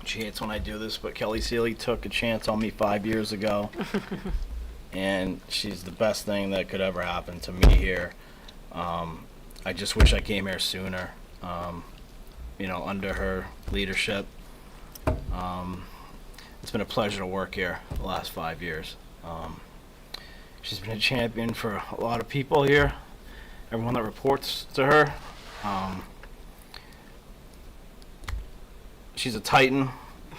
She hates when I do this, but Kelly Seeley took a chance on me 5 years ago, and she's the best thing that could ever happen to me here. I just wish I came here sooner, under her leadership. It's been a pleasure to work here the last 5 years. She's been a champion for a lot of people here, everyone that reports to her. She's a titan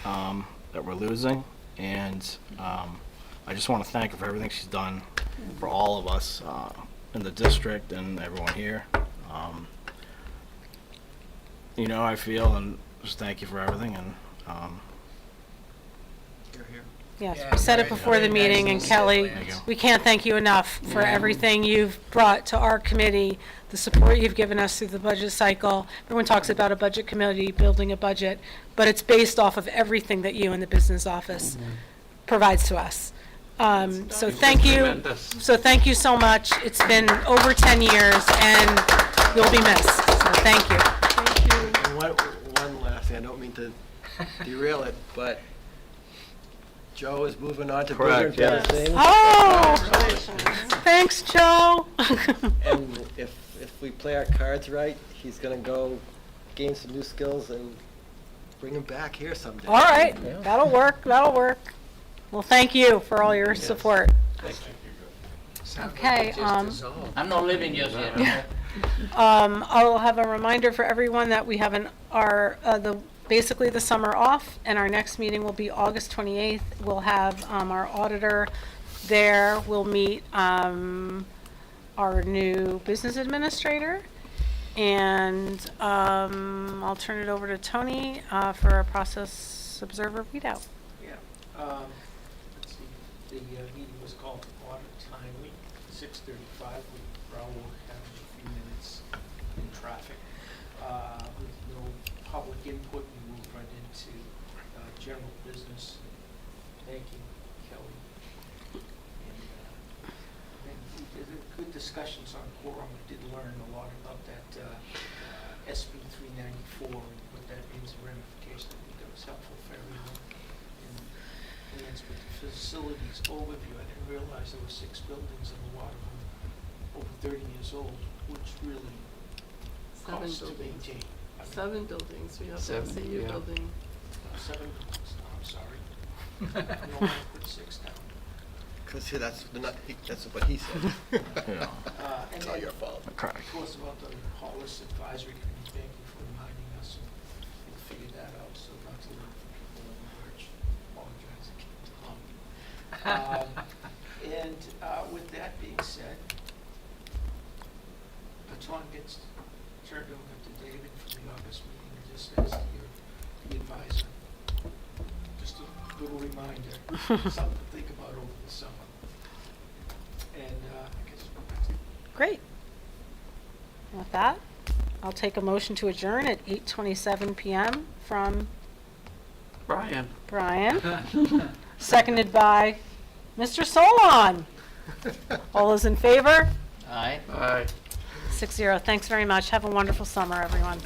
that we're losing, and I just want to thank her for everything she's done for all of us in the district and everyone here. You know how I feel, and just thank you for everything. And You're here. Yes, Yeah, we said it very before the nice. meeting, and Kelly, There you go. we can't thank you enough for everything you've brought to our committee, the support you've given us through the budget cycle. Everyone talks about a budget committee, building a budget, but it's based off of everything that you in the business office provides to us. So thank you. Tremendous. So thank you so much. It's been over 10 years, and you'll be missed. So thank you. And one last thing, I don't mean to derail it, but Joe is moving on to bigger and Correct, better yes. things. Oh, thanks, Joe. And if we play our cards right, he's gonna go gain some new skills and bring him back here someday. All right, that'll work, that'll work. Well, thank you for all your support. Sounds like Okay, it just dissolved. I'm not leaving just yet, okay? I'll have a reminder for everyone that we have basically the summer off, and our next meeting will be August 28th. We'll have our auditor there. We'll meet our new business administrator, and I'll turn it over to Tony for a process observer readout. Yeah, let's see, the meeting was called Audit Timely, 6:35. We probably have a few minutes in traffic. With no public input, we moved right into general business, banking, Kelly. And we did good discussions on quorum. We did learn a lot about that SB 394 and what that means, the ramification. I think that was helpful for everyone. And with the facilities overview, I didn't realize there were 6 buildings in the water room over 30 years old, which really costs to maintain. I mean, 7 buildings, we have the 7, CU yeah. building. 7 buildings, I'm sorry. I don't want to put 6 down. Cause see, that's what he said. Yeah. And It's all then, your fault. Correct. of course, about the Hollis Advisory Committee, thank you for reminding us, and we'll figure that out, so not to learn from people in the church. Apologize again to Tom. And with that being said, baton gets turned over to David for the August meeting, just as the advisor. Just a little reminder, something to think about over the summer. And I guess that's it. Great. With that, I'll take a motion to adjourn at 8:27 PM from Brian. Brian, seconded by Mr. Solon. All those in favor? Aye. Aye. 6-0. Thanks very much. Have a wonderful summer, everyone.